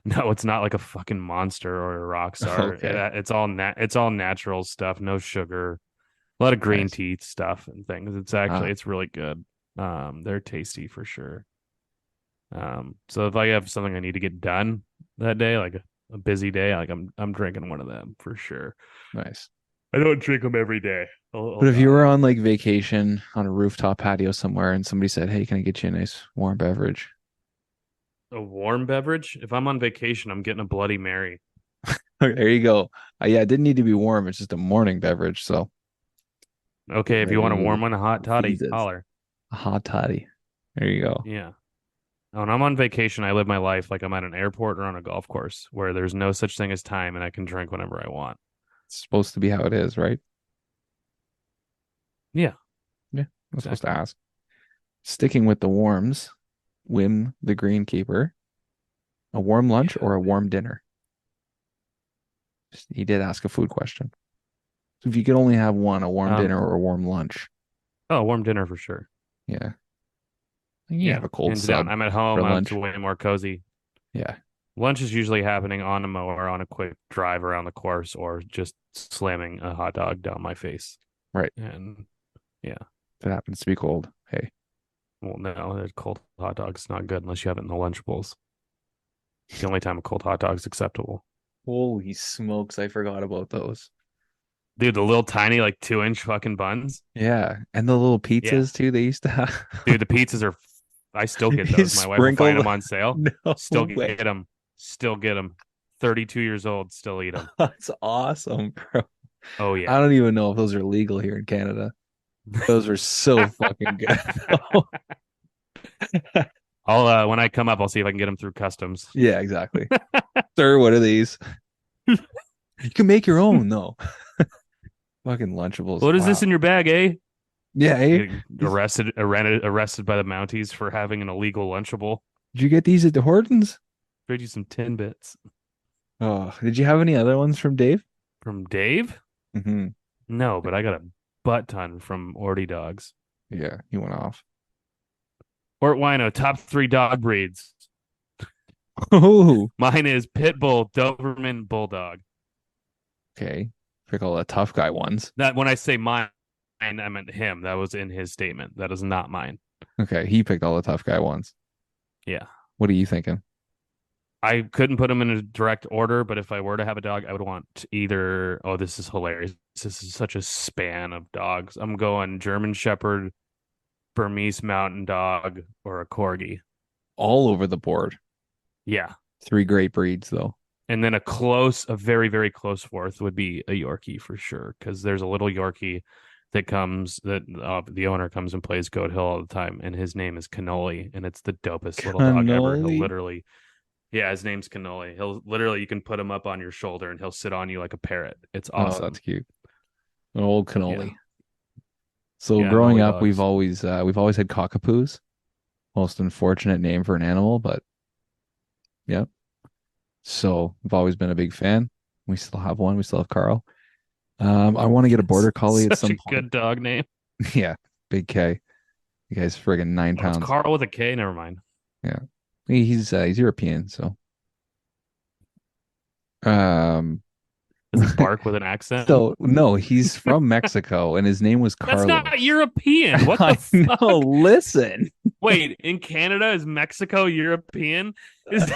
it's not like a fucking Monster or a Rockstar.
Okay.
It's all natural stuff, no sugar, a lot of green
Nice.
tea stuff and things. It's really good. They're tasty for sure. So if I have something I need to get done that day, like a busy day, like I'm drinking one of them for sure.
Nice.
I don't drink them every day.
But if you were on like vacation on a rooftop patio somewhere and somebody said, "Hey, can I get you a nice warm beverage?"
a warm beverage, if I'm on vacation, I'm getting a Bloody Mary.
There you go. Yeah, it didn't need to be warm. It's just a morning beverage. So
Okay, if you want a warm one, a hot toddy,
Jesus.
holler.
a hot toddy. There you go.
Yeah. When I'm on vacation, I live my life like I'm at an airport or on a golf course where there's no such thing as time and I can drink whenever I want.
It's supposed to be how it is, right?
Yeah.
Yeah. I'm supposed to ask. Sticking with the warms, Wim the Greenkeeper, a warm lunch or a warm dinner? He did ask a food question. So if you could only have one, a warm dinner or a warm lunch.
Oh, warm dinner for sure.
Yeah. You have a cold
Hands down.
sub
I'm at home.
for
I'm
lunch.
way more cozy.
Yeah.
Lunch is usually happening on a mower, on a quick drive around the course, or just slamming a hot dog down my face.
Right.
And yeah.
If it happens to be cold, hey.
Well, no, a cold hot dog's not good unless you have it in the Lunchables. The only time a cold hot dog's acceptable.
Holy smokes, I forgot about those.
Dude, the little tiny, like 2-inch fucking buns.
Yeah. And the little pizzas too they used to have.
Dude, the pizzas are, I still get
You
those. My wife will
sprinkle
find them on sale.
No
Still
way.
get them. Still get them. 32 years old, still eat them.
That's awesome, bro.
Oh, yeah.
I don't even know if those are legal here in Canada. Those are so fucking good.
I'll when I come up, I'll see if I can get them through customs.
Yeah, exactly. Sir, what are these? You can make your own though. Fucking Lunchables.
What is this
Wow.
in your bag, eh?
Yeah, eh?
Getting arrested by the Mounties for having an illegal Lunchable.
Did you get these at the Hortons?
Trade you some Timbits
Oh, did you have any other ones from Dave?
from Dave.
Mm-hmm.
No, but I got a butt ton from Orty Dogs.
Yeah, he went off.
Ort Wino, top 3 dog breeds.
Oh,
Mine is Pit Bull, Doberman, Bulldog.
okay. Pick all the tough guy ones.
That when I say mine, I meant him. That was in his statement. That is not mine.
Okay, he picked all the tough guy ones.
Yeah.
What are you thinking?
I couldn't put them in a direct order, but if I were to have a dog, I would want either. Oh, this is hilarious. This is such a span of dogs. I'm going German Shepherd, Burmese Mountain Dog, or a Corgi.
All over the board.
Yeah.
3 great breeds, though.
And then a very, very close fourth would be a Yorkie for sure, because there's a little Yorkie that the owner comes and plays Goat Hill all the time, and his name is Cannoli, and it's the dopest little dog ever. He'll literally, yeah, his name's Cannoli. He'll literally, you can put him up on your shoulder, and he'll sit on you like a parrot. It's awesome.
Oh, that's cute. An old Cannoli.
Yeah.
So
Yeah,
growing
Nolly
up,
dogs.
we've always had cockapoos. Most unfortunate name for an animal, but yeah. So we've always been a big fan. We still have one. We still have Carl. I want to get a border collie at
Such
some
a
point.
good dog name.
Yeah, Big K. You guys friggin' 9
Oh, it's
pounds.
Carl with a K. Never mind.
He's European, so um
Does he bark with an accent?
so no, he's from Mexico and his name was
That's
Carlos.
not European. What the
I
fuck?
know, listen.
Wait, in Canada is Mexico European? Is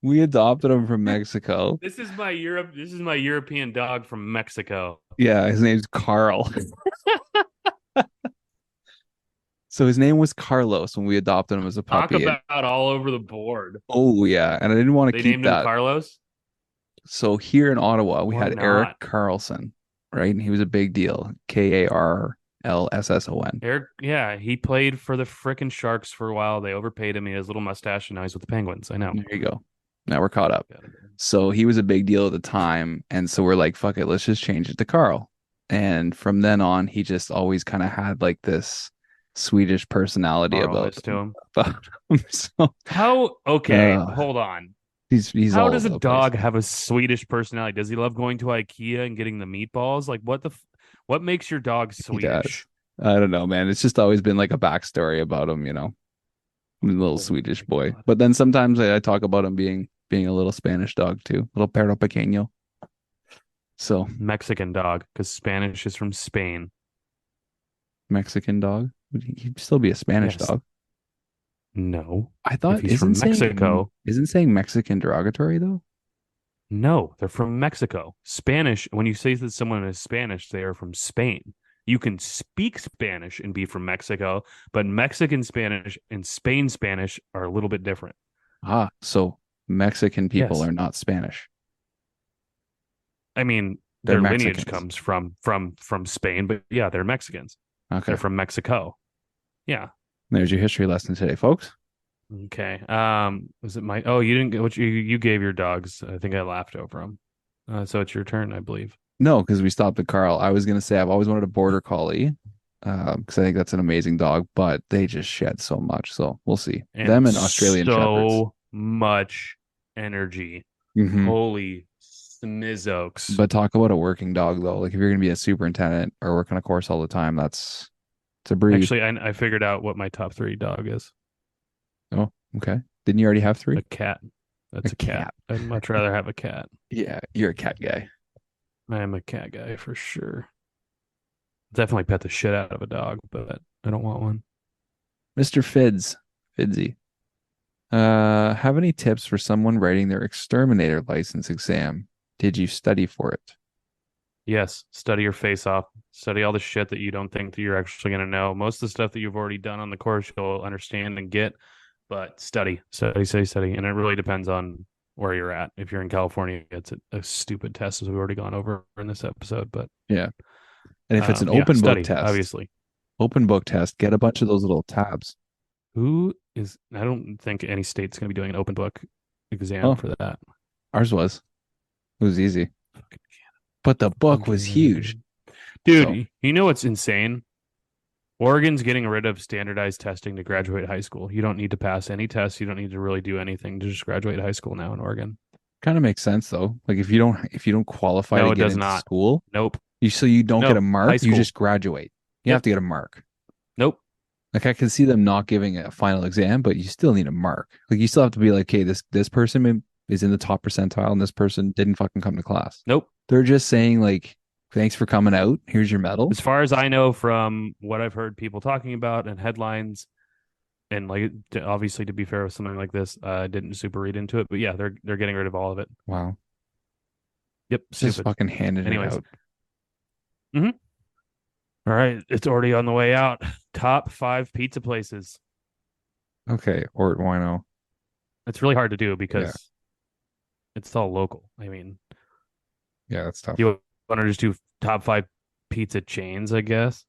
We adopted him from Mexico.
This is my European dog from Mexico.
Yeah, his name's Carl. So his name was Carlos when we adopted him as a
Talk
puppy.
about all over the board.
Oh yeah, and I didn't want to
They
keep
named him
that.
Carlos.
So here in Ottawa, we
Why
had
not?
Eric Carlson, right? And he was a big deal. Karlsson.
Eric, yeah, he played for the frickin' Sharks for a while. They overpaid him. He has a little mustache, and now he's with the Penguins. I know.
There you go. Now we're caught up. So he was a big deal at the time. And so we're like, fuck it, let's just change it to Carl. And from then on, he just always kind of had like this Swedish personality
Carl to him.
about him. So
How? Okay,
Uh,
hold on.
he's
How
all
does
over
a
the
dog
place.
have a Swedish personality? Does he love going to IKEA and getting the meatballs? Like, what makes your dog
He
Swedish?
does. I don't know, man. It's just always been like a backstory about him, a little
Oh
Swedish
my
boy.
God.
But then sometimes I talk about him being a little Spanish dog too, little perro pequeño. So
Mexican dog, because Spanish is from Spain.
Mexican dog, he'd still be a Spanish
Yes.
dog.
No,
I thought
If he's from Mexico.
Isn't saying Mexican derogatory though?
no, they're from Mexico. Spanish. When you say that someone is Spanish, they are from Spain. You can speak Spanish and be from Mexico, but Mexican Spanish and Spain Spanish are a little bit different.
Ah, so Mexican people
Yes.
are not Spanish.
I mean,
They're
their lineage
Mexicans.
comes from Spain, but yeah, they're Mexicans.
Okay.
They're from Mexico. Yeah.
There's your history lesson today, folks.
Okay. Was it my? Oh, you didn't get what you gave your dogs. I think I laughed over them. So it's your turn, I believe.
No, because we stopped at Carl. I was gonna say I've always wanted a border collie, because I think that's an amazing dog, but they just shed so much. So we'll see. Them and Australian Shepherds.
so much energy.
Mhm.
Holy smizzokes.
But talk about a working dog though. Like if you're gonna be a superintendent or work on a course all the time, it's a breed.
Actually, I figured out what my top 3 dog is.
Oh, okay. Didn't you already have 3?
A cat. That's
A
a cat. I'd much rather have a cat.
Yeah, you're a cat guy.
I am a cat guy for sure. Definitely pet the shit out of a dog, but I don't want one.
Mr. Fidsy. Have any tips for someone writing their exterminator license exam? Did you study for it?
Yes, study your face off. Study all the shit that you don't think that you're actually going to know. Most of the stuff that you've already done on the course, you'll understand and get, but study. And it really depends on where you're at. If you're in California, it's a stupid test, as we've already gone over in this episode. But
Yeah. And if it's an
yeah,
open
study,
book test,
obviously.
Open book test. Get a bunch of those little tabs.
I don't think any state's going to be doing an open book exam
Oh,
for that.
ours was. It was easy.
Fucking
But the book was huge.
Dude,
So-
you know what's insane? Oregon's getting rid of standardized testing to graduate high school. You don't need to pass any tests. You don't need to really do anything to just graduate high school now in Oregon.
Kind of makes sense though. Like if you don't qualify
No,
to
it
get
does
into
not.
school,
Nope.
you don't get
No,
a mark,
high
you
school.
just graduate. You
Yep.
have to get a mark.
Nope.
Like I can see them not giving a final exam, but you still need a mark. Like you still have to be like, okay, this person is in the top percentile and this person didn't fucking come to class.
Nope.
They're just saying like, thanks for coming out. Here's your medal.
As far as I know from what I've heard people talking about and headlines, and like obviously to be fair with something like this, I didn't super read into it, but yeah, they're getting rid of all of it.
Wow.
Yep.
Just
Stupid.
fucking handed
Anyways.
it out.
All right, it's already on the way out. Top 5 pizza places.
Okay. Or why no?
It's really hard to do because it's all local. I mean,
Yeah, that's tough.
you want to just do top 5 pizza chains, I guess.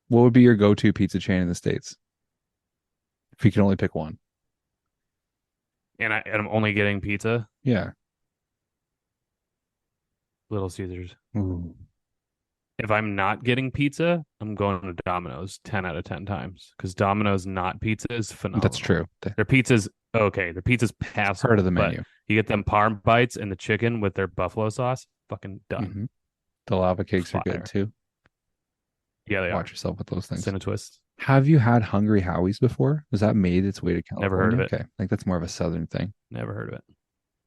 What would be your go-to pizza chain in the States? If you could only pick one.
And I'm only getting pizza.
Yeah.
Little Caesars.
Ooh.
If I'm not getting pizza, I'm going to Domino's 10 out of 10 times because Domino's not pizza is phenomenal.
That's true.
Their pizza's okay. Their pizza's passable.
Part of the
but
menu.
You get them parm bites and the chicken with their buffalo sauce. Fucking done.
Mm-hmm. The lava cakes are
Fire.
good too.
Yeah, they
Watch
are.
yourself with those things.
Cinnamon twist.
Have you had Hungry Howie's before? Was that made its way to California?
Never heard of it.
Okay, like that's more of a southern thing.
Never heard of it.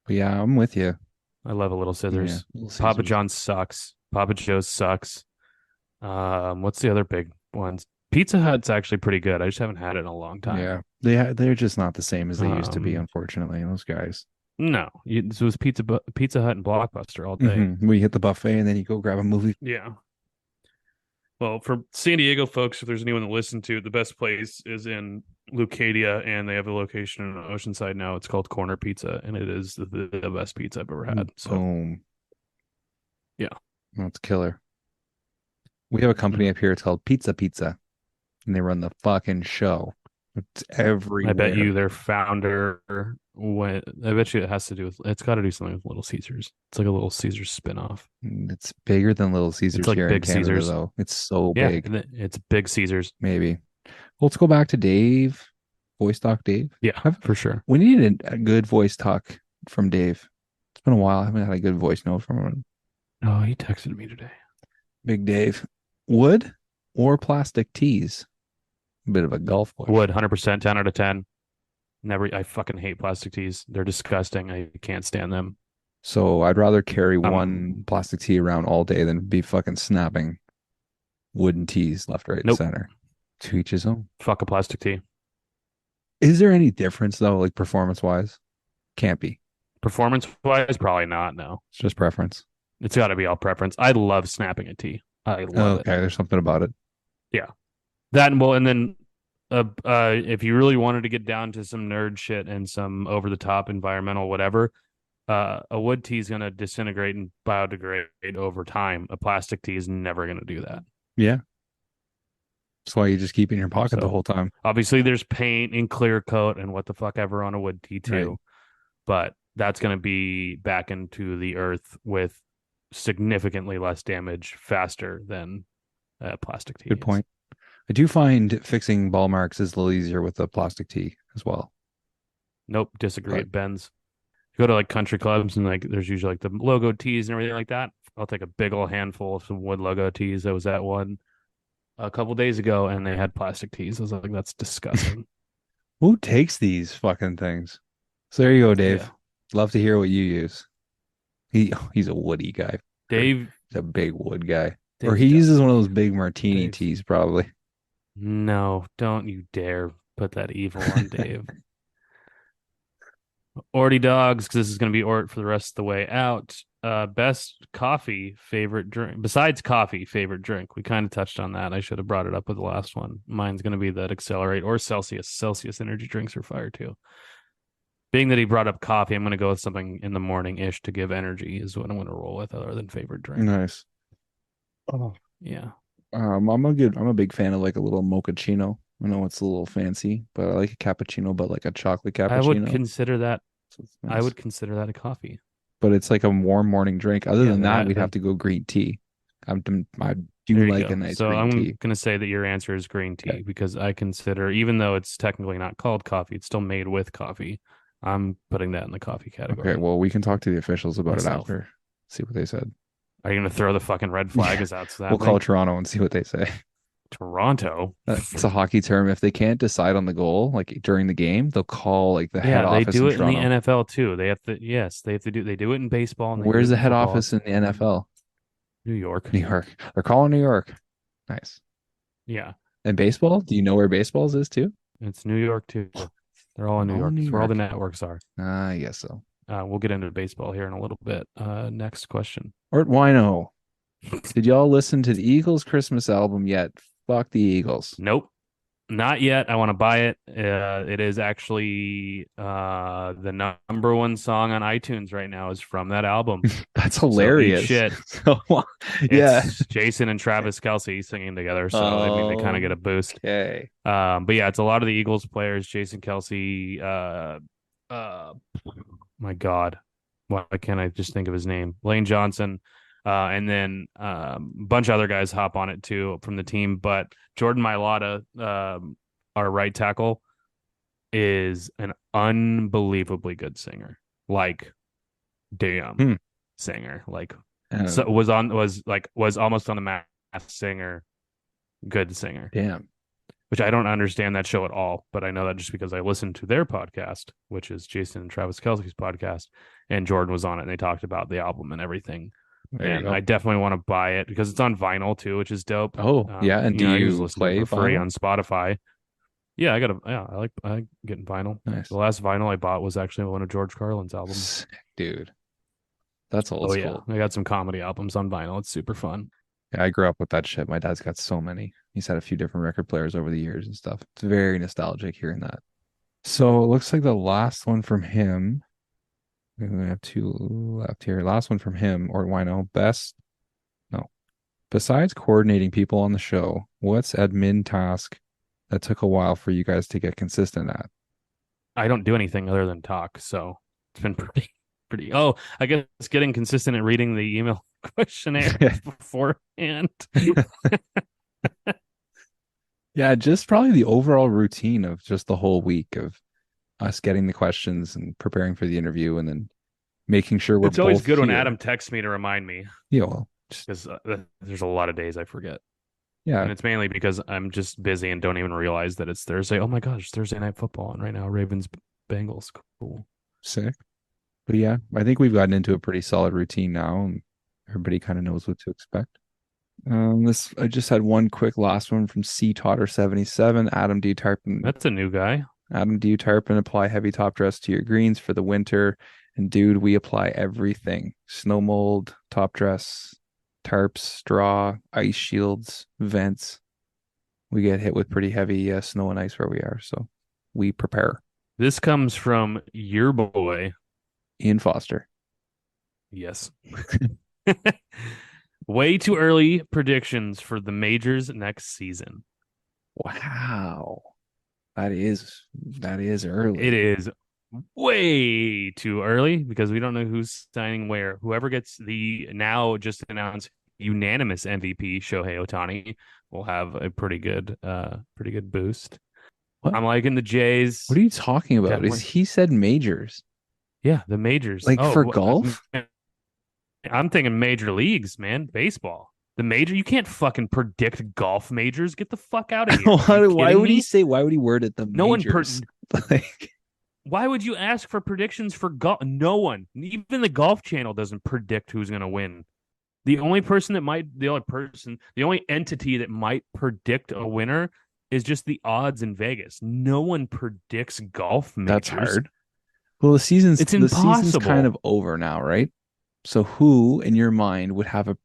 But yeah, I'm with you.
I love a Little Scissors.
Yeah, Little
Papa
Caesars.
John's sucks. Papa Joe's sucks. What's the other big ones? Pizza Hut's actually pretty good. I just haven't had it in a long time.
Yeah, they're just not the same as they used to be.
Um,
Unfortunately, those guys.
No, it was Pizza Hut and Blockbuster all day.
Mm-hmm. We hit the buffet and then you go grab a movie.
Yeah. Well, for San Diego folks, if there's anyone that listen to it, the best place is in Leucadia, and they have a location in Oceanside now. It's called Corner Pizza, and it is the best pizza I've ever had. So,
Boom.
Yeah.
That's killer. We have a company up here. It's called Pizza, and they run the fucking show. It's everywhere.
I bet you their founder went. I bet you it has to do with. It's got to do something with Little Caesars. It's like a Little Caesars spinoff.
It's bigger than Little Caesars
like
here
Big
in Canada,
Caesars.
though. It's so
Yeah,
big.
it's Big Caesars.
Maybe. Well, let's go back to Dave. Voice talk, Dave.
Yeah, for sure.
We need a good voice talk from Dave. It's been a while. I haven't had a good voice note from him.
Oh, he texted me today.
Big Dave. Wood or plastic tees? A bit of a golf question.
Wood, 100%, 10 out of 10. Never. I fucking hate plastic tees. They're disgusting. I can't stand them.
So I'd rather carry one plastic tee around all day than be fucking snapping wooden tees left, right, and
Nope.
center. To each his own.
Fuck a plastic tee.
Is there any difference though, like performance wise? Can't be.
Performance wise, probably not. No,
It's just preference.
it's got to be all preference. I love snapping a tee. I love
Okay, there's something about it.
that. And then, if you really wanted to get down to some nerd shit and some over the top environmental whatever, a wood tee is gonna disintegrate and biodegrade over time. A plastic tee is never gonna do that.
Yeah. That's why you just keep it in your pocket the
So-
whole time.
Obviously, there's paint and clear coat and what the fuck ever on a wood tee too,
Right.
but that's gonna be back into the earth with significantly less damage faster than plastic tee.
Good point. I do find fixing ball marks is a little easier with a plastic tee as well.
Nope, disagree.
Right.
It bends. You go to like country clubs and like there's usually like the logo tees and everything like that. I'll take a big old handful of some wood logo tees. I was at one a couple days ago and they had plastic tees. I was like, that's disgusting.
Who takes these fucking things? So there you go, Dave.
Yeah.
Love to hear what you use. He's a woody guy.
Dave,
He's a big wood guy.
Dave
Or he
does.
uses one of those big martini
Dave.
tees, probably.
No, don't you dare put that evil on Dave. Orty dogs, because this is going to be Ort for the rest of the way out. Best coffee favorite drink besides coffee favorite drink. We kind of touched on that. I should have brought it up with the last one. Mine's going to be that Accelerate or Celsius. Celsius energy drinks are fire too. Being that he brought up coffee, I'm going to go with something in the morning ish to give energy. Is what I'm going to roll with, other than favorite drink.
Nice.
Oh yeah.
I'm a big fan of like a little mochaccino. I know it's a little fancy, but I like a cappuccino, but like a chocolate
I would
cappuccino.
consider that.
So it's
I
nice.
would consider that a coffee.
But it's like a warm morning drink. Other
Yeah,
than that, we'd have
then
to go green tea. I do
there you
like a
go.
nice
So
green
I'm
tea.
gonna say that your answer is green
Okay.
tea because I consider, even though it's technically not called coffee, it's still made with coffee. I'm putting that in the coffee
Okay,
category
well, we can talk to the officials about it
myself.
after. See what they said.
Are you gonna throw the fucking red flag?
Yeah,
Is that
we'll call
happening?
Toronto and see what they say.
Toronto.
It's a hockey term. If they can't decide on the goal, like during the game, they'll call like the head
Yeah, they
office
do
in
it in the
Toronto.
NFL too. They have to do, they do it in baseball and they do
Where's
it
the
in
head
football.
office in the NFL?
New York.
New York. They're calling New York. Nice.
Yeah,
And baseball? Do you know where baseball's is too?
it's New York too. They're all in New
All in
York.
New
It's where all the
York.
networks are.
I guess so.
We'll get into baseball here in a little bit. Next question.
Art Wino. Did y'all listen to the Eagles Christmas album yet? Fuck the Eagles.
Nope. Not yet. I want to buy it. It is actually the number one song on iTunes right now is from that album.
That's
So eat
hilarious.
shit.
So, yeah.
It's Jason and Travis Kelce singing together. So I mean, they kind of get a boost.
Okay.
But yeah, it's a lot of the Eagles players. Jason Kelce. My God, why can't I just think of his name? Lane Johnson. And then a bunch of other guys hop on it too from the team. But Jordan Mailata, our right tackle, is an unbelievably good singer. Like, damn singer. Like, so was almost on the Masked Singer. Good singer.
Damn.
Which I don't understand that show at all, but I know that just because I listened to their podcast, which is Jason and Travis Kelce's podcast, and Jordan was on it and they talked about the album and everything. And I definitely want to buy it because it's on vinyl too, which is dope.
Oh, yeah. And do
I can just
you
listen to
play
it for free
vinyl?
on Spotify. Yeah, I like getting vinyl.
Nice.
The last vinyl I bought was actually one of George Carlin's albums.
Sick, dude. That's old
Oh
school.
yeah, I got some comedy albums on vinyl. It's super fun.
Yeah, I grew up with that shit. My dad's got so many. He's had a few different record players over the years and stuff. It's very nostalgic hearing that. So it looks like the last one from him. We have two left here. Last one from him, or Wino. No. Besides coordinating people on the show, what's admin task that took a while for you guys to get consistent at?
I don't do anything other than talk, so it's been pretty. Oh, I guess getting consistent at reading the email questionnaire beforehand.
Yeah, just probably the overall routine of just the whole week of us getting the questions and preparing for the interview and then making sure we're
It's always
both
good when
here.
Adam texts me to remind me.
Yeah, well,
because there's a lot of days I forget.
Yeah,
and it's mainly because I'm just busy and don't even realize that it's Thursday. Oh my gosh, Thursday night football, and right now Ravens Bengals. Cool,
sick. But yeah, I think we've gotten into a pretty solid routine now, and everybody kind of knows what to expect. I just had one quick last one from C Totter 77. Adam, do you tarpon?
That's a new guy.
Adam, do you tarpon apply heavy top dress to your greens for the winter? And dude, we apply everything: snow mold, top dress, tarps, straw, ice shields, vents. We get hit with pretty heavy snow and ice where we are, so we prepare.
This comes from your boy,
Ian Foster.
Yes. Way too early predictions for the majors next season.
Wow. That is early.
It is way too early because we don't know who's signing where. Whoever gets the now just announced unanimous MVP, Shohei Ohtani, will have a pretty good boost.
What?
I'm liking the Jays.
What are you talking about?
Definitely.
He said majors.
Yeah, the majors.
Like for golf?
I'm thinking major leagues, man. Baseball. The major, you can't fucking predict golf majors. Get the fuck out of here.
Why would he word it the majors?
Why would you ask for predictions for golf? No one, even the Golf Channel doesn't predict who's going to win. The only entity that might predict a winner is just the odds in Vegas. No one predicts golf majors.
That's hard. Well, the season's kind of over now, right? So who in your mind would have a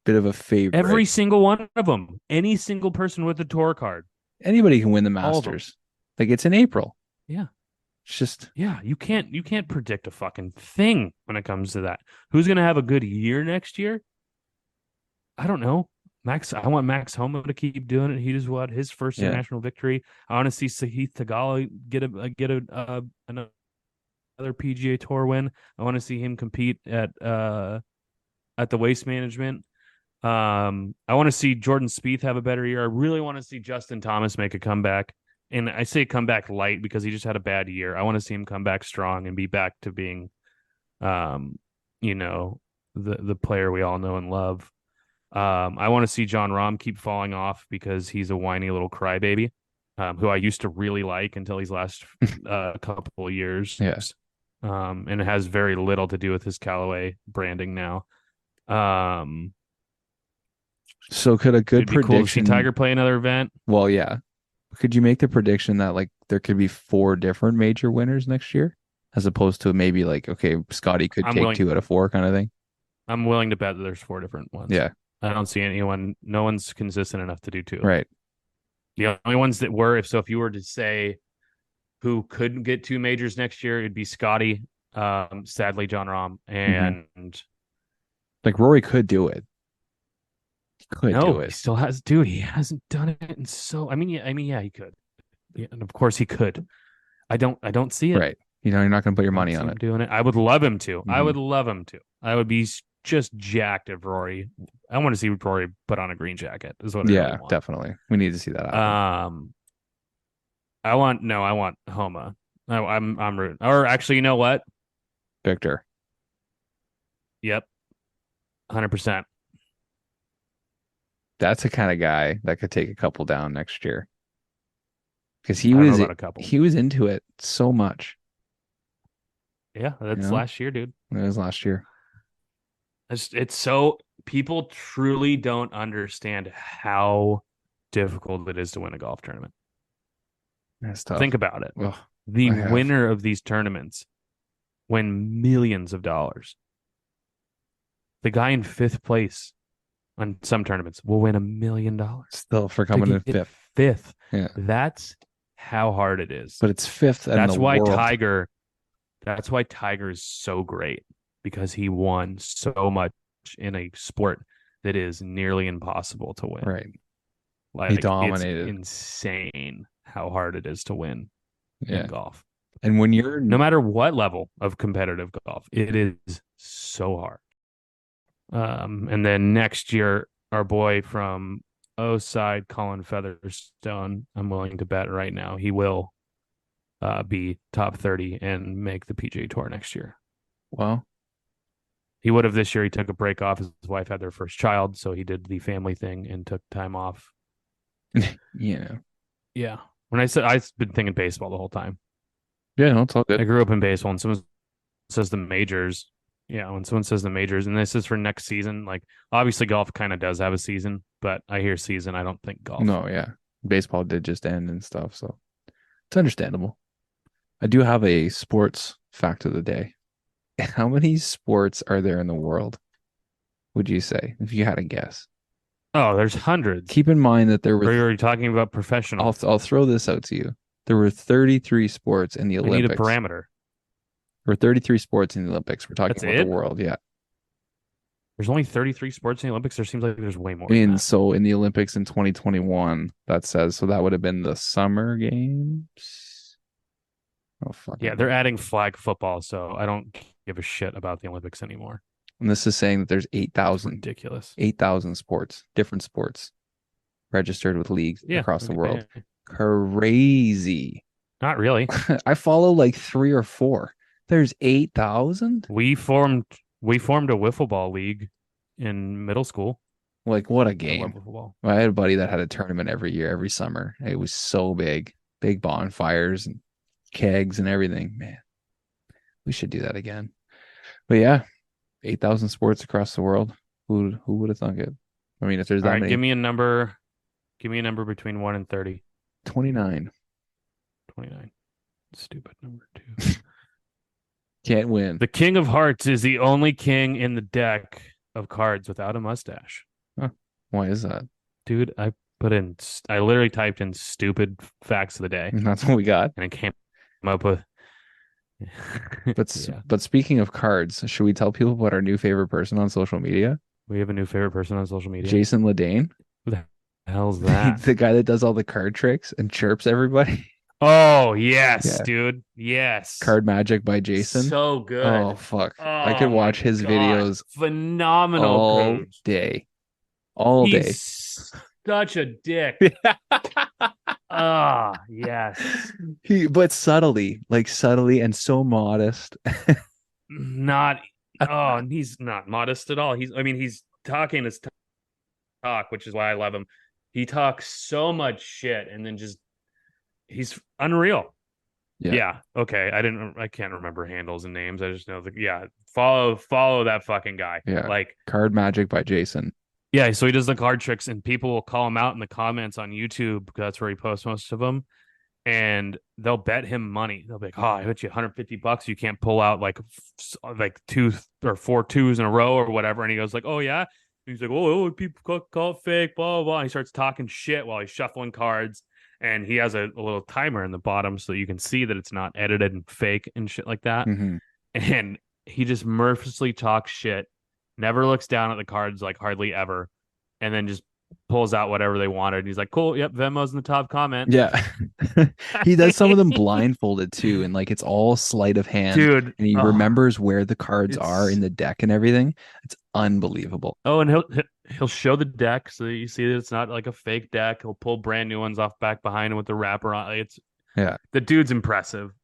bit of a favorite?
Every single one of them. Any single person with a tour card.
Anybody can win the Masters. Like it's in April.
Yeah.
It's just
you can't predict a fucking thing when it comes to that. Who's going to have a good year next year? I don't know. I want Max Homa to keep doing it. He just what his first international victory. I want to see Sahith Theegala another PGA Tour win. I want to see him compete at the Waste Management. I want to see Jordan Spieth have a better year. I really want to see Justin Thomas make a comeback. And I say comeback light because he just had a bad year. I want to see him come back strong and be back to being, the player we all know and love. I want to see John Rahm keep falling off because he's a whiny little crybaby, who I used to really like until these last couple of years.
Yes.
And it has very little to do with his Callaway branding now.
So could a good prediction?
Cool to see Tiger play another event.
Well, yeah. Could you make the prediction that like there could be 4 different major winners next year, as opposed to maybe like, okay, Scotty could take 2 out of 4 kind of thing?
I'm willing to bet that there's 4 different ones.
Yeah.
I don't see anyone. No one's consistent enough to do 2.
Right.
The only ones that were, if you were to say who couldn't get 2 majors next year, it'd be Scotty, sadly John Rahm, and
like Rory could do it. Do it.
He still has. Dude, he hasn't done it, and so yeah, he could. Yeah, and of course he could. I don't see it.
Right. You're not going to put your money on it.
Doing it. I would love him to. I would love him to. I would be just jacked if Rory. I want to see Rory put on a green jacket. Is what. I really want.
Definitely. We need to see that happen.
I want Homa. I'm rooting. Or actually, you know what?
Victor.
Yep. 100%.
That's the kind of guy that could take a couple down next year. Because he was into it so much.
Yeah, that's last year, dude.
It was last year.
It's so people truly don't understand how difficult it is to win a golf tournament.
That's tough.
Think about it.
Ugh,
the winner of these tournaments win millions of dollars. The guy in 5th place on some tournaments will win $1 million.
Still for coming in 5th.
5th.
Yeah.
That's how hard it is.
But it's 5th.
That's why Tiger is so great, because he won so much in a sport that is nearly impossible to win.
Right.
Like,
he dominated.
It's insane how hard it is to win in golf.
And when you're
no matter what level of competitive golf, it is so hard. And then next year, our boy from O-side, Colin Featherstone, I'm willing to bet right now he will be top 30 and make the PGA Tour next year.
Well,
he would have this year. He took a break off. His wife had their first child, so he did the family thing and took time off. Yeah. When I said, I've been thinking baseball the whole time.
Yeah, no, it's all good.
I grew up in baseball, and someone says the majors. Yeah, when someone says the majors, and this is for next season, like obviously golf kind of does have a season, but I hear season, I don't think golf.
No, yeah. Baseball did just end and stuff, so it's understandable. I do have a sports fact of the day. How many sports are there in the world, would you say, if you had a guess?
Oh, there's hundreds.
Keep in mind that there were...
Are you talking about professional?
I'll throw this out to you. There were 33 sports in the Olympics.
I need a parameter.
There were 33 sports in the Olympics. We're talking about the world, yeah.
There's only 33 sports in the Olympics? There seems like there's way more.
So in the Olympics in 2021, that says, so that would have been the Summer Games. Oh, fuck.
Yeah, they're adding flag football, so I don't give a shit about the Olympics anymore.
And this is saying that there's 8,000.
Ridiculous.
8,000 sports, different sports, registered with leagues across the world. Crazy.
Not really.
I follow like 3 or 4. There's 8,000.
We formed a wiffle ball league in middle school.
Like, what a game. I had a buddy that had a tournament every year, every summer. It was so big bonfires and kegs and everything. Man, we should do that again. But yeah, 8,000 sports across the world. Who would have thunk it? I mean, if there's that many.
Give me a number between 1 and 30.
29.
29. Stupid number 2.
Can't win.
The King of Hearts is the only king in the deck of cards without a mustache.
Huh. Why is that?
Dude, I literally typed in stupid facts of the day.
And that's what we got.
And it came up with.
But speaking of cards, should we tell people about our new favorite person on social media?
We have a new favorite person on social media.
Jason Ledane.
Who the hell's that?
The guy that does all the card tricks and chirps everybody.
Oh, yes,
Yeah.
dude. Yes.
Card Magic by Jason.
So good.
Oh, fuck. I
Oh
could
my
watch his
God.
videos
Phenomenal
all
page.
day. All day.
He's such a dick. Yes.
But subtly and so modest.
He's not modest at all. He's talking his talk, which is why I love him. He talks so much shit and then he's unreal. Yeah. Okay. I can't remember handles and names. I just know follow that fucking guy.
Yeah.
Like
Card Magic by Jason.
Yeah, so he does the card tricks, and people will call him out in the comments on YouTube because that's where he posts most of them. And they'll bet him money. They'll be like, "Oh, I bet you $150 you can't pull out like 2 or 4 twos in a row or whatever." And he goes like, "Oh yeah." And he's like, "Oh, people call it fake, blah blah blah." And he starts talking shit while he's shuffling cards, and he has a little timer in the bottom so you can see that it's not edited and fake and shit like that.
Mm-hmm.
And he just mercilessly talks shit. Never looks down at the cards like hardly ever, and then just pulls out whatever they wanted. And he's like, "Cool, yep, Venmo's in the top comment."
Yeah. He does some of them blindfolded too, and like it's all sleight of hand.
Dude.
And he remembers where the cards are in the deck and everything. It's unbelievable.
Oh, and he'll show the deck so you see that it's not like a fake deck. He'll pull brand new ones off back behind him with the wrapper on. The dude's impressive.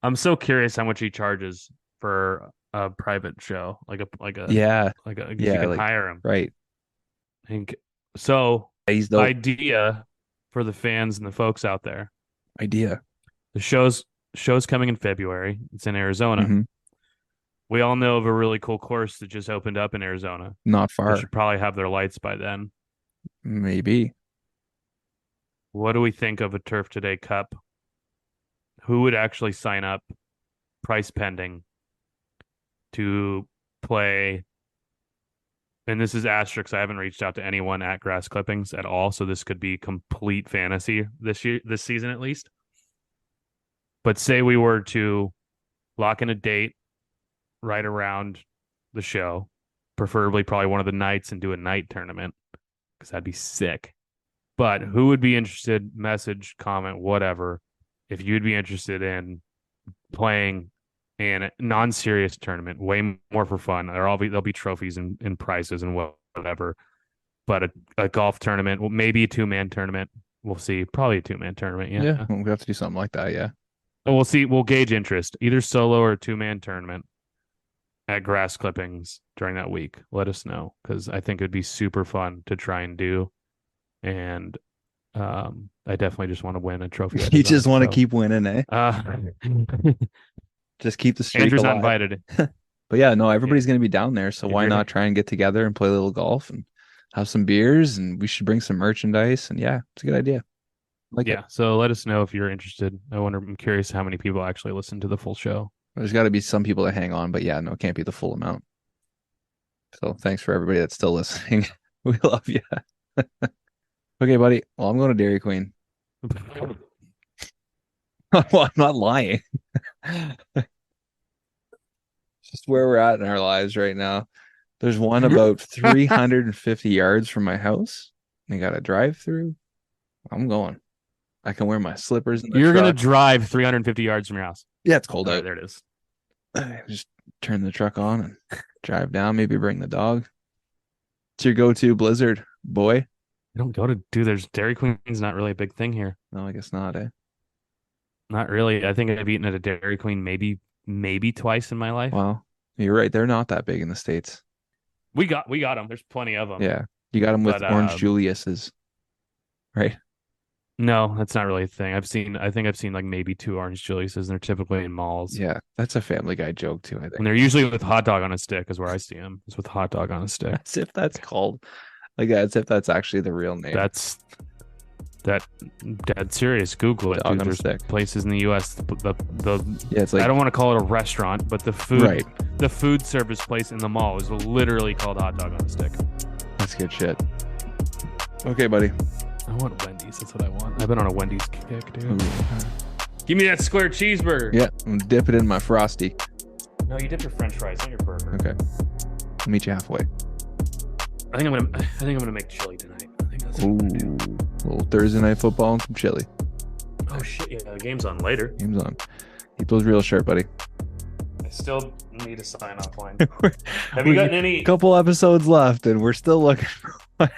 I'm so curious how much he charges for a private show, you can hire him,
right?
I think so.
He's the
idea for the fans and the folks out there.
The
show's coming in February. It's in Arizona.
Mm-hmm.
We all know of a really cool course that just opened up in Arizona.
Not far.
They should probably have their lights by then.
Maybe.
What do we think of a Turf Today Cup? Who would actually sign up, price pending, to play? And this is asterisk. I haven't reached out to anyone at Grass Clippings at all, so this could be complete fantasy this season at least. But say we were to lock in a date right around the show, preferably probably one of the nights, and do a night tournament, because that'd be sick. But who would be interested? Message, comment, whatever, if you'd be interested in playing in a non-serious tournament, way more for fun. There'll be trophies and prizes and whatever. But a golf tournament, well, maybe a 2-man tournament. We'll see. Probably a 2-man tournament. Yeah.
We'll have to do something like that. Yeah.
And we'll see. We'll gauge interest, either solo or 2-man tournament at Grass Clippings during that week. Let us know, because I think it'd be super fun to try and do. And I definitely just want to win a trophy.
You just want to keep winning, eh? Just keep the streak
Andrew's
alive.
not invited.
But yeah, no, everybody's going to be down there. So why not try and get together and play a little golf and have some beers, and we should bring some merchandise. And yeah, it's a good idea.
So let us know if you're interested. I'm curious how many people actually listen to the full show.
There's got to be some people that hang on, but yeah, no, it can't be the full amount. So thanks for everybody that's still listening. We love you. Okay, buddy. Well, I'm going to Dairy Queen. Well, I'm not lying. Just where we're at in our lives right now. There's one about 350 yards from my house. They got a drive-through. I'm going. I can wear my slippers.
You're going to drive 350 yards from your house.
Yeah, it's cold out.
There it is.
Just turn the truck on and drive down. Maybe bring the dog. It's your go-to Blizzard, boy.
I don't go to there's Dairy Queen's not really a big thing here.
No, I guess not, eh?
Not really. I think I've eaten at a Dairy Queen maybe twice in my life.
Wow. You're right. They're not that big in the States.
We got them. There's plenty of them.
Yeah. You got them with Orange Julius's, right?
No, that's not really a thing. I think I've seen like maybe 2 Orange Julius's, and they're typically in malls.
Yeah. That's a Family Guy joke too, I think.
And they're usually with hot dog on a stick is where I see them. It's with hot dog on a stick.
As if that's called, as if that's actually the real name.
That's dead serious. Google it. Dude, there's places in the U.S. It's like, I don't want to call it a restaurant, but the food service place in the mall is literally called hot dog on a stick.
That's good shit. Okay, buddy.
I want Wendy's. That's what I want. I've been on a Wendy's kick, dude. Ooh. Give me that square cheeseburger.
Yeah, I'm gonna dip it in my Frosty.
No, you dip your French fries, not your burger.
Okay. I'll meet you halfway.
I think I'm gonna make chili tonight. I think that's what I'm gonna do.
A little Thursday night football and some chili.
Oh shit! Yeah, the game's on later.
Game's on. Keep those real sharp, buddy.
I still need a sign off line. Have you gotten any?
Couple episodes left, and we're still looking for one.